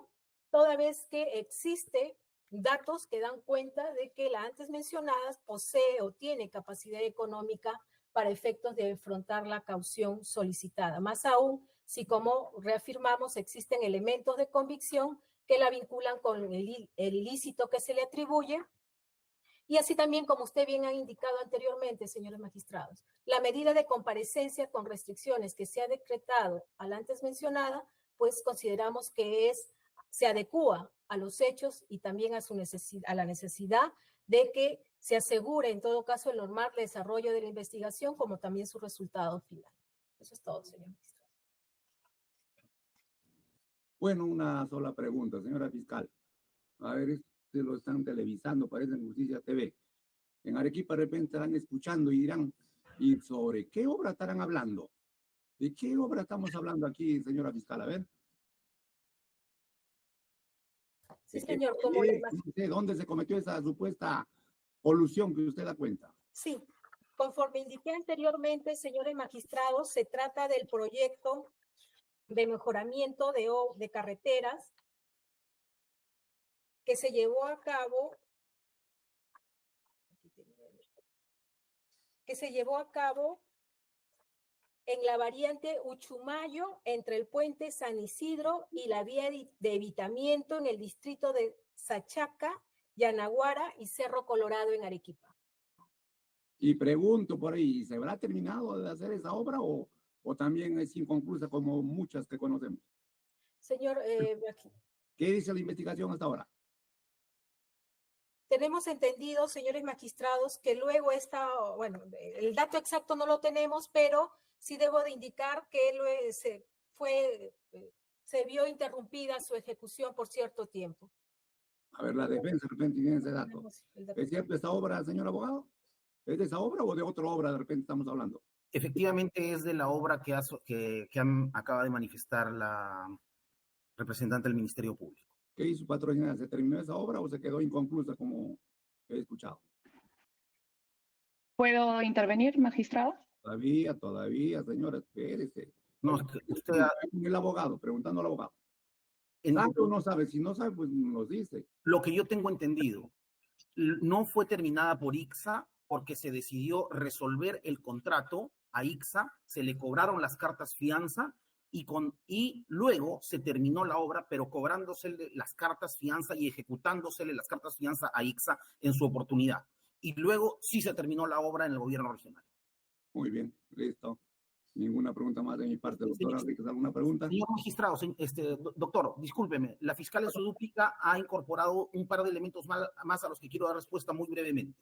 toda vez que existe datos que dan cuenta de que la antes mencionada posee o tiene capacidad económica para efectos de afrontar la caución solicitada. Más aún, si como reafirmamos existen elementos de convicción que la vinculan con el ilícito que se le atribuye. Y así también, como usted bien ha indicado anteriormente, señores magistrados, la medida de comparecencia con restricciones que se ha decretado a la antes mencionada, pues consideramos que se adecúa a los hechos y también a la necesidad de que se asegure, en todo caso, el normal desarrollo de la investigación, como también su resultado final. Eso es todo, señor magistrado. Bueno, una sola pregunta, señora fiscal. A ver, se lo están televisando, parece en Justicia TV. En Arequipa de repente estarán escuchando y dirán, ¿y sobre qué obra estarán hablando? ¿De qué obra estamos hablando aquí, señora fiscal? A ver. Sí, señor. ¿Cómo le va? ¿Dónde se cometió esa supuesta colusión que usted da cuenta? Sí, conforme indiqué anteriormente, señores magistrados, se trata del proyecto de mejoramiento de carreteras que se llevó a cabo en la variante Uchumayo, entre el puente San Isidro y la vía de evitamiento en el distrito de Sachaca, Yanaguara y Cerro Colorado en Arequipa. Y pregunto por ahí, ¿se habrá terminado de hacer esa obra o también es inconclusa como muchas que conocemos? Señor, ¿qué dice la investigación hasta ahora? Tenemos entendido, señores magistrados, que luego el dato exacto no lo tenemos, pero sí debo de indicar que se vio interrumpida su ejecución por cierto tiempo. A ver, la defensa de repente tiene ese dato. ¿Es cierto esta obra, señor abogado? ¿Es de esa obra o de otra obra de repente estamos hablando? Efectivamente es de la obra que acaba de manifestar la representante del Ministerio Público. ¿Qué hizo patrocinada? ¿Se terminó esa obra o se quedó inconclusa como he escuchado? ¿Puedo intervenir, magistrado? Todavía, señora, espérese. No, es que usted... El abogado, preguntando al abogado. ¿Sabe o no sabe? Si no sabe, pues nos dice. Lo que yo tengo entendido, no fue terminada por ICSA porque se decidió resolver el contrato a ICSA, se le cobraron las cartas fianza y luego se terminó la obra, pero cobrándosele las cartas fianza y ejecutándosele las cartas fianza a ICSA en su oportunidad. Y luego sí se terminó la obra en el gobierno regional. Muy bien, listo. Ninguna pregunta más de mi parte, doctora Enríquez. ¿Alguna pregunta? Señor magistrado, doctor, discúlpeme, la fiscal en su dúplica ha incorporado un par de elementos más a los que quiero dar respuesta muy brevemente.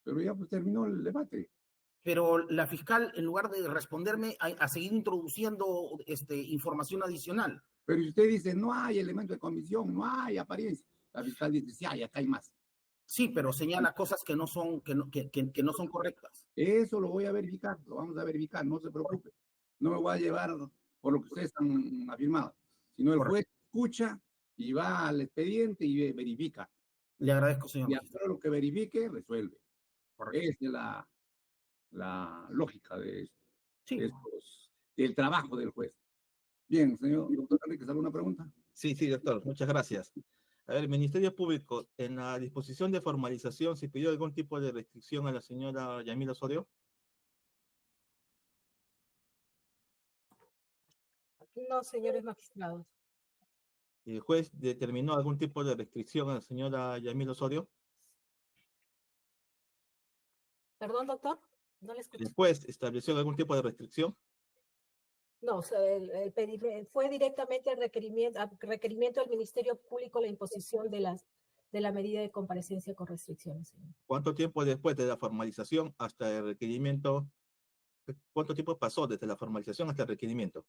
Pero ya pues terminó el debate. Pero la fiscal, en lugar de responderme, ha seguido introduciendo información adicional. Pero si usted dice, no hay elemento de comisión, no hay apariencia, la fiscal dice, sí hay, acá hay más. Sí, pero señala cosas que no son correctas. Eso lo voy a verificar, lo vamos a verificar, no se preocupe. No me voy a llevar por lo que ustedes han afirmado, sino el juez escucha y va al expediente y verifica. Le agradezco, señor. Y hasta lo que verifique, resuelve. Esa es la lógica de del trabajo del juez. Bien, señor doctor Enríquez, ¿alguna pregunta? Sí, doctor, muchas gracias. A ver, Ministerio Público, en la disposición de formalización, ¿se pidió algún tipo de restricción a la señora Yamila Osorio? No, señores magistrados. ¿El juez determinó algún tipo de restricción a la señora Yamila Osorio? Perdón, doctor, no le escuché. ¿El juez estableció algún tipo de restricción? No, o sea, fue directamente al requerimiento del Ministerio Público la imposición de la medida de comparecencia con restricciones, señor. ¿Cuánto tiempo después de la formalización hasta el requerimiento? ¿Cuánto tiempo pasó desde la formalización hasta el requerimiento?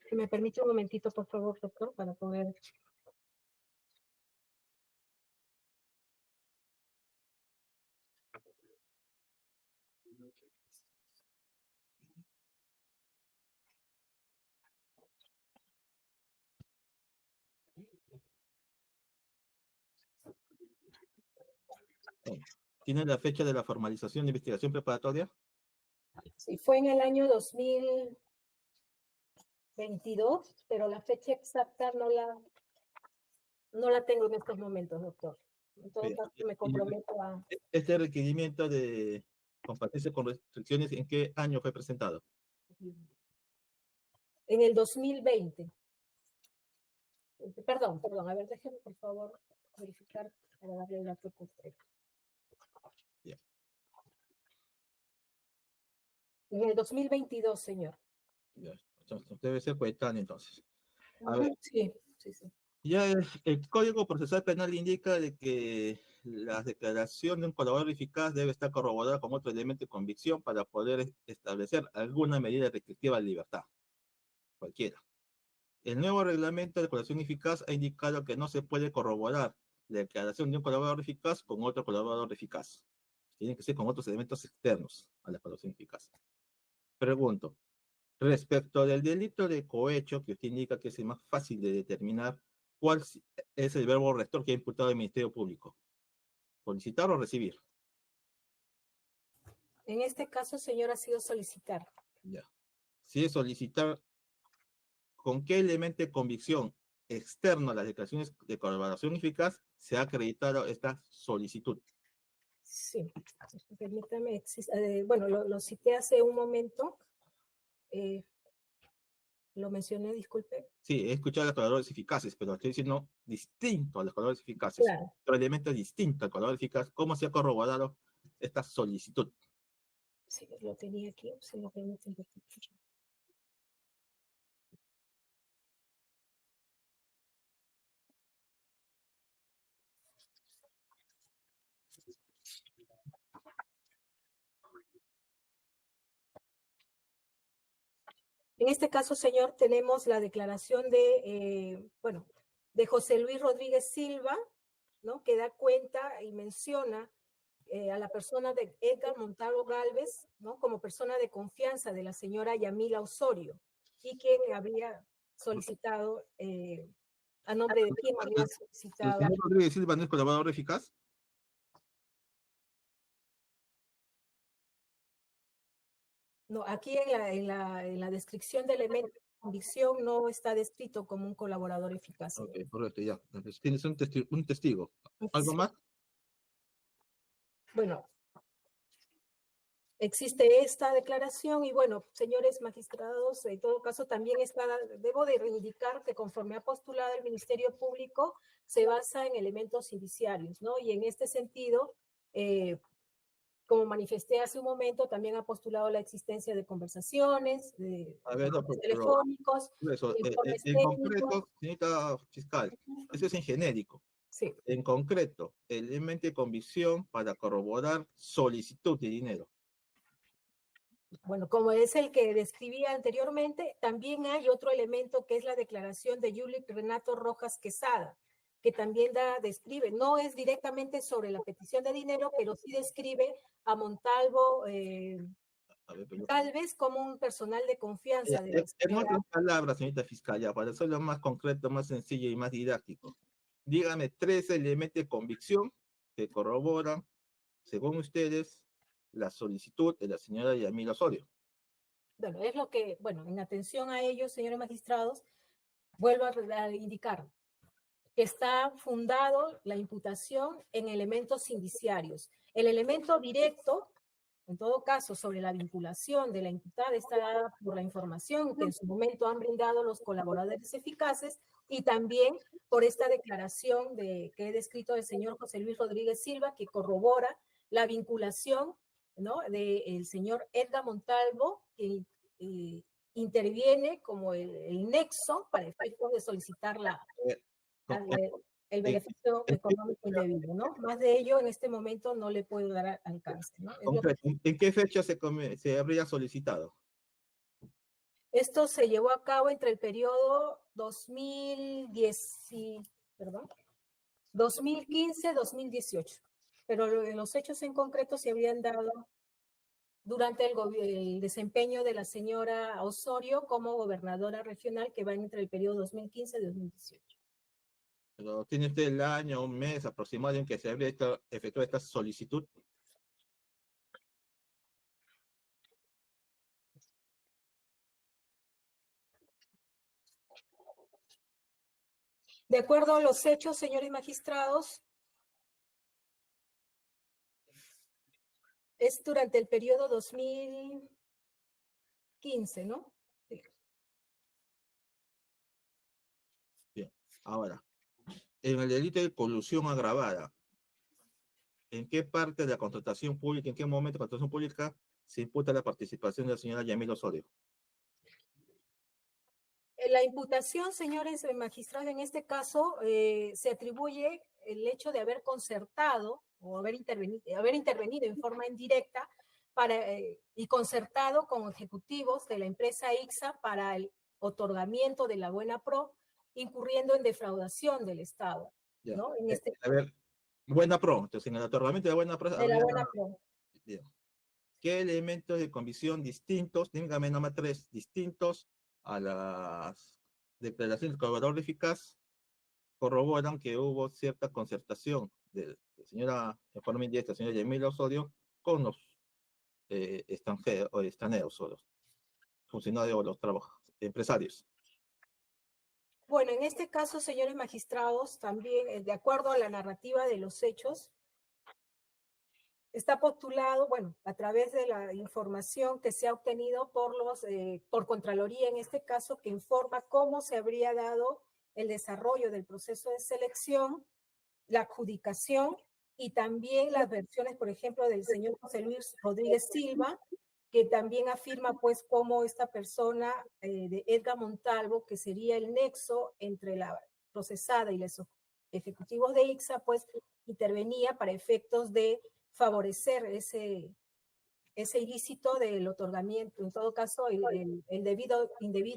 Si me permite un momentito, por favor, doctor, para poder... ¿Tiene la fecha de la formalización de investigación preparatoria? Sí, fue en el año 2022, pero la fecha exacta no la tengo en estos momentos, doctor. En todo caso, me comprometo a... ¿Este requerimiento de compartirse con restricciones en qué año fue presentado? En el 2020. Perdón, a ver, déjeme por favor verificar para darle el dato correcto. En el 2022, señor. Ya, entonces, debe ser coetáneo entonces. A ver. Sí. Ya el Código Procesal Penal indica de que la declaración de un colaborador eficaz debe estar corroborada con otro elemento de convicción para poder establecer alguna medida restrictiva de libertad, cualquiera. El nuevo reglamento de colaboración eficaz ha indicado que no se puede corroborar la declaración de un colaborador eficaz con otro colaborador eficaz. Tiene que ser con otros elementos externos a la colaboración eficaz. Pregunto, respecto del delito de cohecho, que usted indica que es el más fácil de determinar, ¿cuál es el verbo rector que ha imputado el Ministerio Público? ¿Solicitar o recibir? En este caso, señor, ha sido solicitar. Ya. Si es solicitar, ¿con qué elemento de convicción externo a las declaraciones de colaboración eficaz se ha acreditado esta solicitud? Sí, permítame, bueno, lo cité hace un momento, lo mencioné, disculpe. Sí, he escuchado a los colaboradores eficaces, pero estoy diciendo distinto a los colaboradores eficaces. Claro. Otro elemento distinto al colaborador eficaz, ¿cómo se ha corroborado esta solicitud? Sí, lo tenía aquí, se lo permiten. En este caso, señor, tenemos la declaración de José Luis Rodríguez Silva, ¿no? Que da cuenta y menciona a la persona de Edgar Montalvo Gálvez, ¿no? Como persona de confianza de la señora Yamila Osorio, y quien habría solicitado, a nombre de quien habría solicitado. ¿El señor Rodríguez Silva no es colaborador eficaz? No, aquí en la descripción del elemento de convicción no está descrito como un colaborador eficaz. Ok, correcto, ya. Entonces, tienes un testigo. ¿Algo Sí. más? Bueno, existe esta declaración y bueno, señores magistrados, en todo caso también debo de reivindicar que conforme ha postulado el Ministerio Público, se basa en elementos indiciarios, ¿no? Y en este sentido, como manifesté hace un momento, también ha postulado la existencia de conversaciones, de A ver, no, telefónicos, eso, informes en técnicos. concreto, señorita fiscal, eso es en genérico. Sí. En concreto, elemento de convicción para corroborar solicitud de dinero. Bueno, como es el que describía anteriormente, también hay otro elemento que es la declaración de Yuli Renato Rojas Quesada, que también describe, no es directamente sobre la petición de dinero, pero sí describe a Montalvo, A ver, pero- tal vez como un personal de confianza de la En señora. otras palabras, señorita fiscal, ya, para hacerlo más concreto, más sencillo y más didáctico, dígame 3 elementos de convicción que corroboran, según ustedes, la solicitud de la señora Yamila Osorio. Bueno, es lo que, bueno, en atención a ellos, señores magistrados, vuelvo a indicar que está fundado la imputación en elementos indiciarios. El elemento directo, en todo caso, sobre la vinculación de la imputada está dada por la información que en su momento han brindado los colaboradores eficaces y también por esta declaración que he descrito del señor José Luis Rodríguez Silva, que corrobora la vinculación, ¿no?, del señor Edgar Montalvo, que interviene como el nexo para efectos de solicitar el beneficio económico indebido, ¿no? Más de ello en este momento no le puedo dar alcance, ¿no? ¿En qué fecha se habría solicitado? Esto se llevó a cabo entre el periodo 2015-2018, pero los hechos en concreto se habrían dado durante el desempeño de la señora Osorio como gobernadora regional, que va entre el periodo 2015-2018. Pero ¿tiene usted el año, un mes aproximado en que se habría efectuado esta solicitud? De acuerdo a los hechos, señores magistrados, es durante el periodo 2015, ¿no? Sí. Bien, ahora, en el delito de colusión agravada, ¿en qué parte de la contratación pública, en qué momento de la contratación pública se imputa la participación de la señora Yamila Osorio? La imputación, señores magistrados, en este caso se atribuye el hecho de haber concertado o haber intervenido en forma indirecta y concertado con ejecutivos de la empresa ICSA para el otorgamiento de la buena pro, incurriendo en defraudación del Estado, Ya. ¿no? A ver, buena pro, entonces en el otorgamiento de buena pro, De la buena pro. bien. ¿Qué elementos de convicción distintos, dígame nomás 3 distintos a las declaraciones del colaborador eficaz, corroboran que hubo cierta concertación de la señora, en forma indirecta, señora Yamila Osorio, con los extranjeros o extranjeros o los funcionarios o los empresarios? Bueno, en este caso, señores magistrados, también de acuerdo a la narrativa de los hechos, está postulado, bueno, a través de la información que se ha obtenido por Contraloría, en este caso, que informa cómo se habría dado el desarrollo del proceso de selección, la adjudicación y también las versiones, por ejemplo, del señor José Luis Rodríguez Silva, que también afirma, pues, cómo esta persona de Edgar Montalvo, que sería el nexo entre la procesada y los ejecutivos de ICSA, pues, intervenía para efectos de favorecer ese ilícito del otorgamiento, en todo caso, el indebido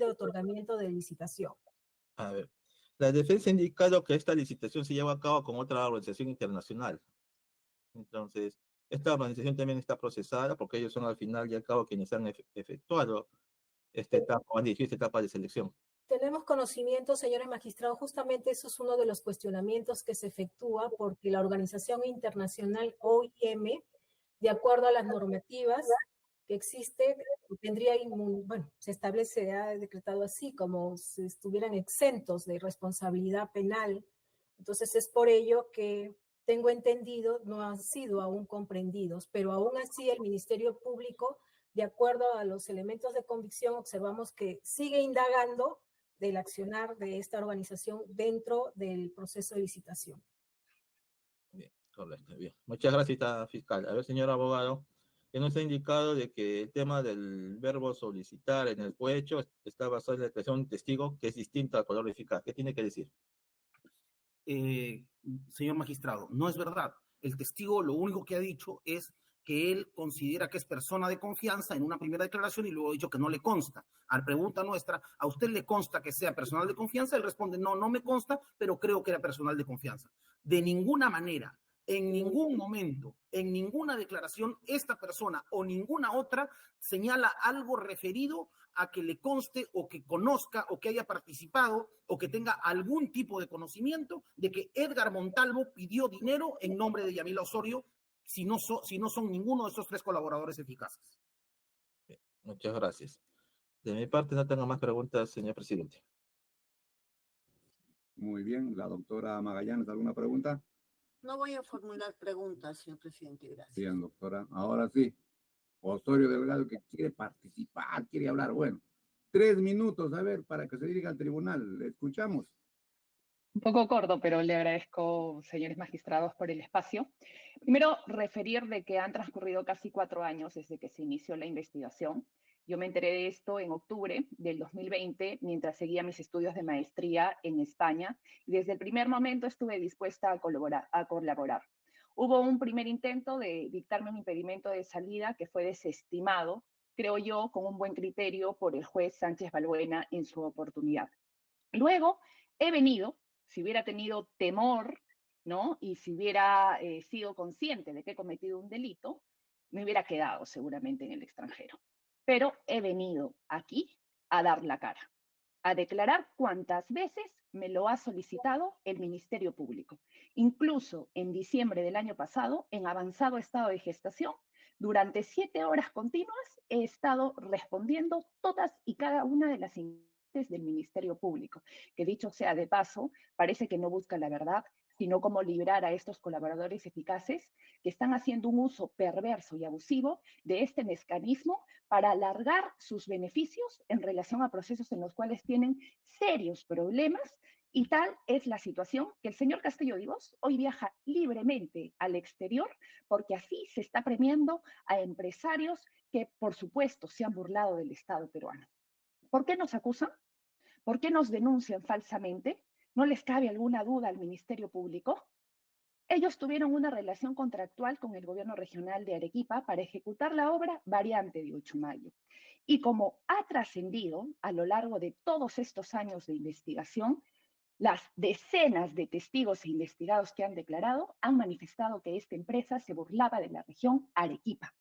otorgamiento de licitación. A ver, la defensa ha indicado que esta licitación se lleva a cabo con otra organización internacional. Entonces, esta organización también está procesada porque ellos son al final y al cabo quienes han efectuado esta etapa de selección. Tenemos conocimiento, señores magistrados, justamente eso es uno de los cuestionamientos que se efectúa porque la Organización Internacional OIM, de acuerdo a las normativas que existe, tendría, bueno, se establece, ha decretado así, como si estuvieran exentos de responsabilidad penal. Entonces es por ello que tengo entendido, no han sido aún comprendidos, pero aún así el Ministerio Público, de acuerdo a los elementos de convicción, observamos que sigue indagando del accionar de esta organización dentro del proceso de licitación. Bien, correcto, bien. Muchas gracias, fiscal. A ver, señor abogado, que nos ha indicado de que el tema del verbo solicitar en el cohecho está basado en la expresión de un testigo que es distinta al color eficaz. ¿Qué tiene que decir? Señor magistrado, no es verdad. El testigo lo único que ha dicho es que él considera que es persona de confianza en una primera declaración y luego ha dicho que no le consta. A la pregunta nuestra, ¿a usted le consta que sea personal de confianza? Él responde, no, no me consta, pero creo que era personal de confianza. De ninguna manera, en ningún momento, en ninguna declaración, esta persona o ninguna otra señala algo referido a que le conste o que conozca o que haya participado o que tenga algún tipo de conocimiento de que Edgar Montalvo pidió dinero en nombre de Yamila Osorio si no son ninguno de esos tres colaboradores eficaces. Bien, muchas gracias. De mi parte no tengo más preguntas, señor presidente. Muy bien, la doctora Magallanes, ¿alguna pregunta? No voy a formular preguntas, señor presidente, gracias. Bien, doctora. Ahora sí, Osorio Delgado que quiere participar, quiere hablar. Bueno, 3 minutos, a ver, para que se dirija al tribunal. Le escuchamos. Un poco corto, pero le agradezco, señores magistrados, por el espacio. Primero, referir de que han transcurrido casi 4 años desde que se inició la investigación. Yo me enteré de esto en octubre del 2020, mientras seguía mis estudios de maestría en España, y desde el primer momento estuve dispuesta a colaborar. Hubo un primer intento de dictarme un impedimento de salida que fue desestimado, creo yo, con un buen criterio por el juez Sánchez Balbuena en su oportunidad. Luego he venido, si hubiera tenido temor, ¿no? Y si hubiera sido consciente de que he cometido un delito, me hubiera quedado seguramente en el extranjero. Pero he venido aquí a dar la cara, a declarar cuántas veces me lo ha solicitado el Ministerio Público. Incluso en diciembre del año pasado, en avanzado estado de gestación, durante 7 horas continuas he estado respondiendo todas y cada una de las del Ministerio Público, que dicho sea de paso, parece que no busca la verdad, sino cómo librar a estos colaboradores eficaces que están haciendo un uso perverso y abusivo de este mecanismo para alargar sus beneficios en relación a procesos en los cuales tienen serios problemas, y tal es la situación que el señor Castillo Divos hoy viaja libremente al exterior porque así se está premiando a empresarios que, por supuesto, se han burlado del Estado peruano. ¿Por qué nos acusan? ¿Por qué nos denuncian falsamente? ¿No les cabe alguna duda al Ministerio Público? Ellos tuvieron una relación contractual con el gobierno regional de Arequipa para ejecutar la obra Variante de Uchumayo. Y como ha trascendido a lo largo de todos estos años de investigación, las decenas de testigos e investigados que han declarado han manifestado que esta empresa se burlaba de la región Arequipa.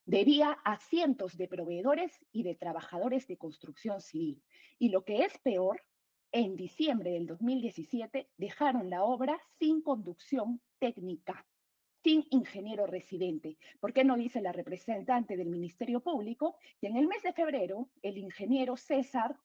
Debía a cientos de proveedores y de trabajadores de construcción civil. Y lo que es peor, en diciembre del 2017 dejaron la obra sin conducción técnica, sin ingeniero residente. ¿Por qué no dice la representante del Ministerio Público que en el mes de febrero el ingeniero César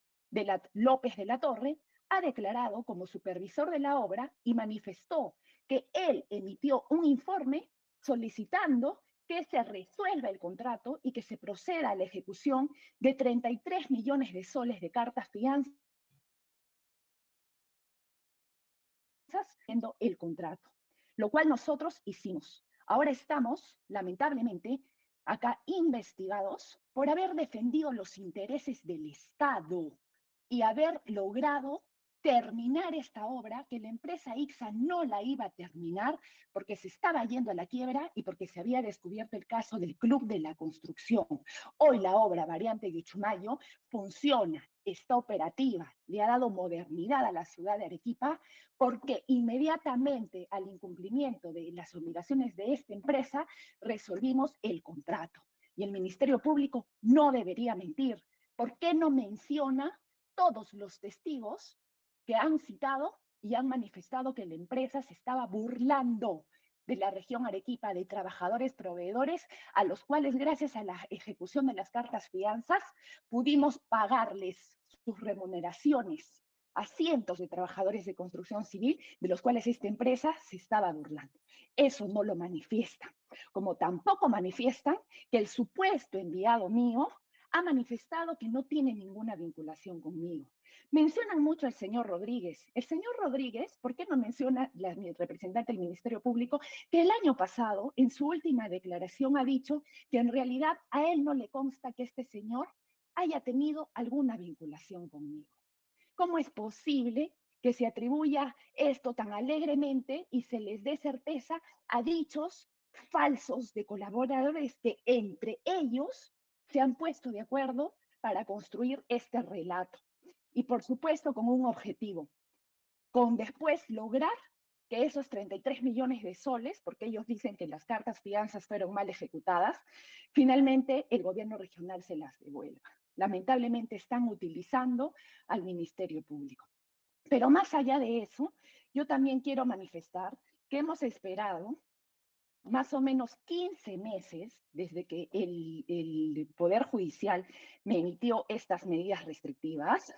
López de la Torre ha declarado como supervisor de la obra y manifestó que él emitió un informe solicitando que se resuelva el contrato y que se proceda a la ejecución de 33 millones de soles de cartas fianza siendo el contrato, lo cual nosotros hicimos. Ahora estamos, lamentablemente, acá investigados por haber defendido los intereses del Estado y haber logrado terminar esta obra que la empresa ICSA no la iba a terminar porque se estaba yendo a la quiebra y porque se había descubierto el caso del Club de la Construcción. Hoy la obra Variante de Uchumayo funciona, está operativa, le ha dado modernidad a la ciudad de Arequipa porque inmediatamente al incumplimiento de las obligaciones de esta empresa resolvimos el contrato. Y el Ministerio Público no debería mentir. ¿Por qué no menciona todos los testigos que han citado y han manifestado que la empresa se estaba burlando de la región Arequipa, de trabajadores proveedores, a los cuales gracias a la ejecución de las cartas fianzas pudimos pagarles sus remuneraciones a cientos de trabajadores de construcción civil de los cuales esta empresa se estaba burlando. Eso no lo manifiestan, como tampoco manifiestan que el supuesto enviado mío ha manifestado que no tiene ninguna vinculación conmigo. Mencionan mucho al señor Rodríguez. El señor Rodríguez, ¿por qué no menciona mi representante del Ministerio Público que el año pasado, en su última declaración, ha dicho que en realidad a él no le consta que este señor haya tenido alguna vinculación conmigo? ¿Cómo es posible que se atribuya esto tan alegremente y se les dé certeza a dichos falsos de colaboradores que entre ellos se han puesto de acuerdo para construir este relato? Y por supuesto con un objetivo, con después lograr que esos 33 millones de soles, porque ellos dicen que las cartas fianzas fueron mal ejecutadas, finalmente el gobierno regional se las devuelva. Lamentablemente están utilizando al Ministerio Público. Pero más allá de eso, yo también quiero manifestar que hemos esperado más o menos 15 meses desde que el Poder Judicial me emitió estas medidas restrictivas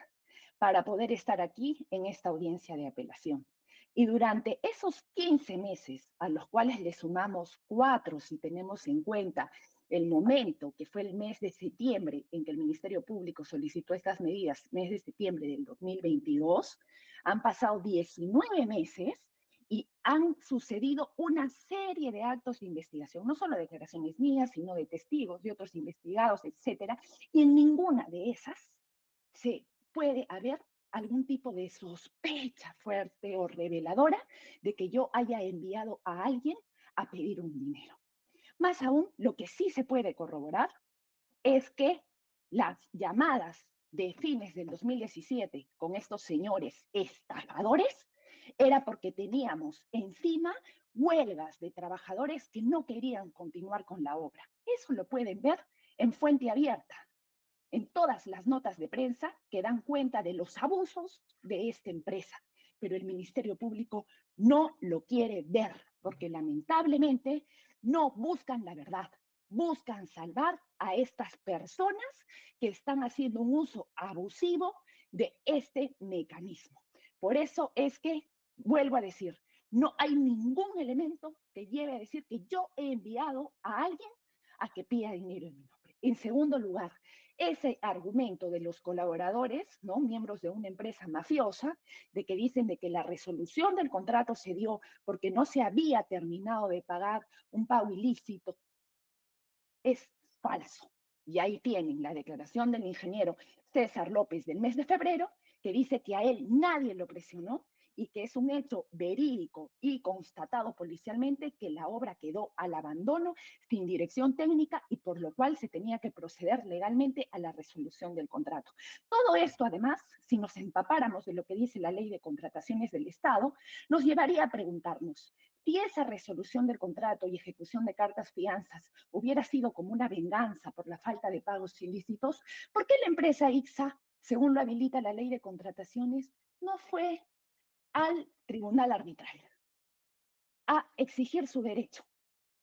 para poder estar aquí en esta audiencia de apelación. Y durante esos 15 meses, a los cuales le sumamos 4 si tenemos en cuenta el momento que fue el mes de septiembre en que el Ministerio Público solicitó estas medidas, mes de septiembre del 2022, han pasado 19 meses y han sucedido una serie de actos de investigación, no solo declaraciones mías, sino de testigos, de otros investigados, etcétera, y en ninguna de esas se puede haber algún tipo de sospecha fuerte o reveladora de que yo haya enviado a alguien a pedir un dinero. Más aún, lo que sí se puede corroborar es que las llamadas de fines del 2017 con estos señores estafadores era porque teníamos encima huelgas de trabajadores que no querían continuar con la obra. Eso lo pueden ver en fuente abierta, en todas las notas de prensa que dan cuenta de los abusos de esta empresa. Pero el Ministerio Público no lo quiere ver, porque lamentablemente no buscan la verdad, buscan salvar a estas personas que están haciendo un uso abusivo de este mecanismo. Por eso es que, vuelvo a decir, no hay ningún elemento que lleve a decir que yo he enviado a alguien a que pida dinero en mi nombre. En segundo lugar, ese argumento de los colaboradores, ¿no?, miembros de una empresa mafiosa, de que dicen de que la resolución del contrato se dio porque no se había terminado de pagar un pago ilícito, es falso. Y ahí tienen la declaración del ingeniero César López del mes de febrero, que dice que a él nadie lo presionó y que es un hecho verídico y constatado policialmente que la obra quedó al abandono sin dirección técnica y por lo cual se tenía que proceder legalmente a la resolución del contrato. Todo esto, además, si nos empapáramos de lo que dice la Ley de Contrataciones del Estado, nos llevaría a preguntarnos, si esa resolución del contrato y ejecución de cartas fianzas hubiera sido como una venganza por la falta de pagos ilícitos, ¿por qué la empresa ICSA, según lo habilita la Ley de Contrataciones, no fue al tribunal arbitral a exigir su derecho?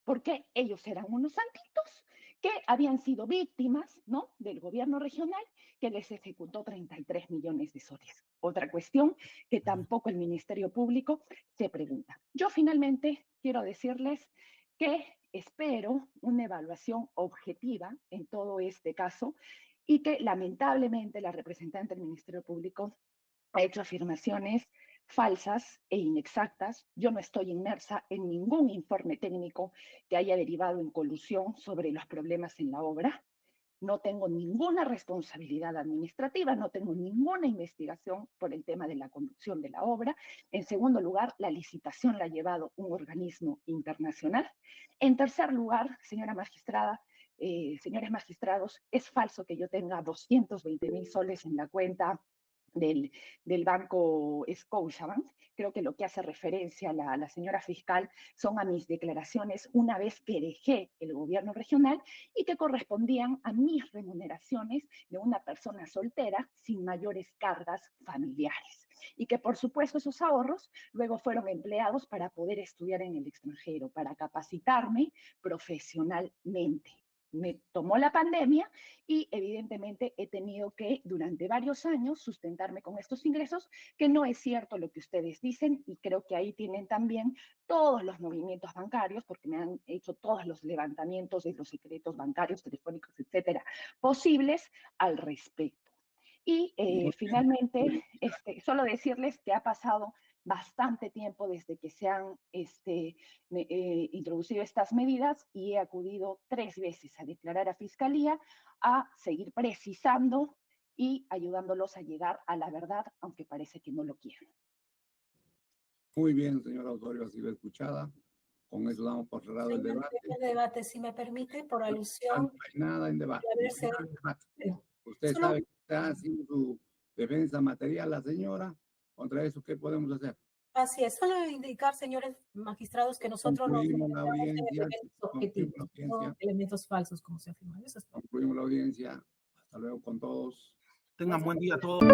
Porque ellos eran unos santitos que habían sido víctimas, ¿no?, del gobierno regional que les ejecutó 33 millones de soles. Otra cuestión que tampoco el Ministerio Público se pregunta. Yo finalmente quiero decirles que espero una evaluación objetiva en todo este caso y que lamentablemente la representante del Ministerio Público ha hecho afirmaciones falsas e inexactas. Yo no estoy inmersa en ningún informe técnico que haya derivado en colusión sobre los problemas en la obra. No tengo ninguna responsabilidad administrativa, no tengo ninguna investigación por el tema de la conducción de la obra. En segundo lugar, la licitación la ha llevado un organismo internacional. En tercer lugar, señora magistrada, señores magistrados, es falso que yo tenga 220,000 soles en la cuenta del banco Scotiabank. Creo que lo que hace referencia a la señora fiscal son a mis declaraciones una vez que dejé el gobierno regional y que correspondían a mis remuneraciones de una persona soltera sin mayores cargas familiares. Y que por supuesto esos ahorros luego fueron empleados para poder estudiar en el extranjero, para capacitarme profesionalmente. me tomó la pandemia y evidentemente he tenido que durante varios años sustentarme con estos ingresos, que no es cierto lo que ustedes dicen, y creo que ahí tienen también todos los movimientos bancarios, porque me han hecho todos los levantamientos de los secretos bancarios, telefónicos, etcétera, posibles al respecto. Y finalmente, solo decirles que ha pasado bastante tiempo desde que se han introducido estas medidas y he acudido 3 veces a declarar a Fiscalía, a seguir precisando y ayudándolos a llegar a la verdad, aunque parece que no lo quieren. Muy bien, señora Osorio, ha sido escuchada. Con eso damos por cerrado el debate. El debate, si me permite, por alusión. No hay nada en debate. De haberse- Usted Solo- sabe que está haciendo su defensa material, la señora. Contra eso, ¿qué podemos hacer? Así es, solo indicar, señores magistrados, que nosotros nos Concluimos la enfocamos en audiencia. elementos objetivos, Concluimos la no audiencia. elementos falsos, como se afirma. Eso es todo. Concluimos la audiencia. Hasta luego con todos. Tengan buen día a todos.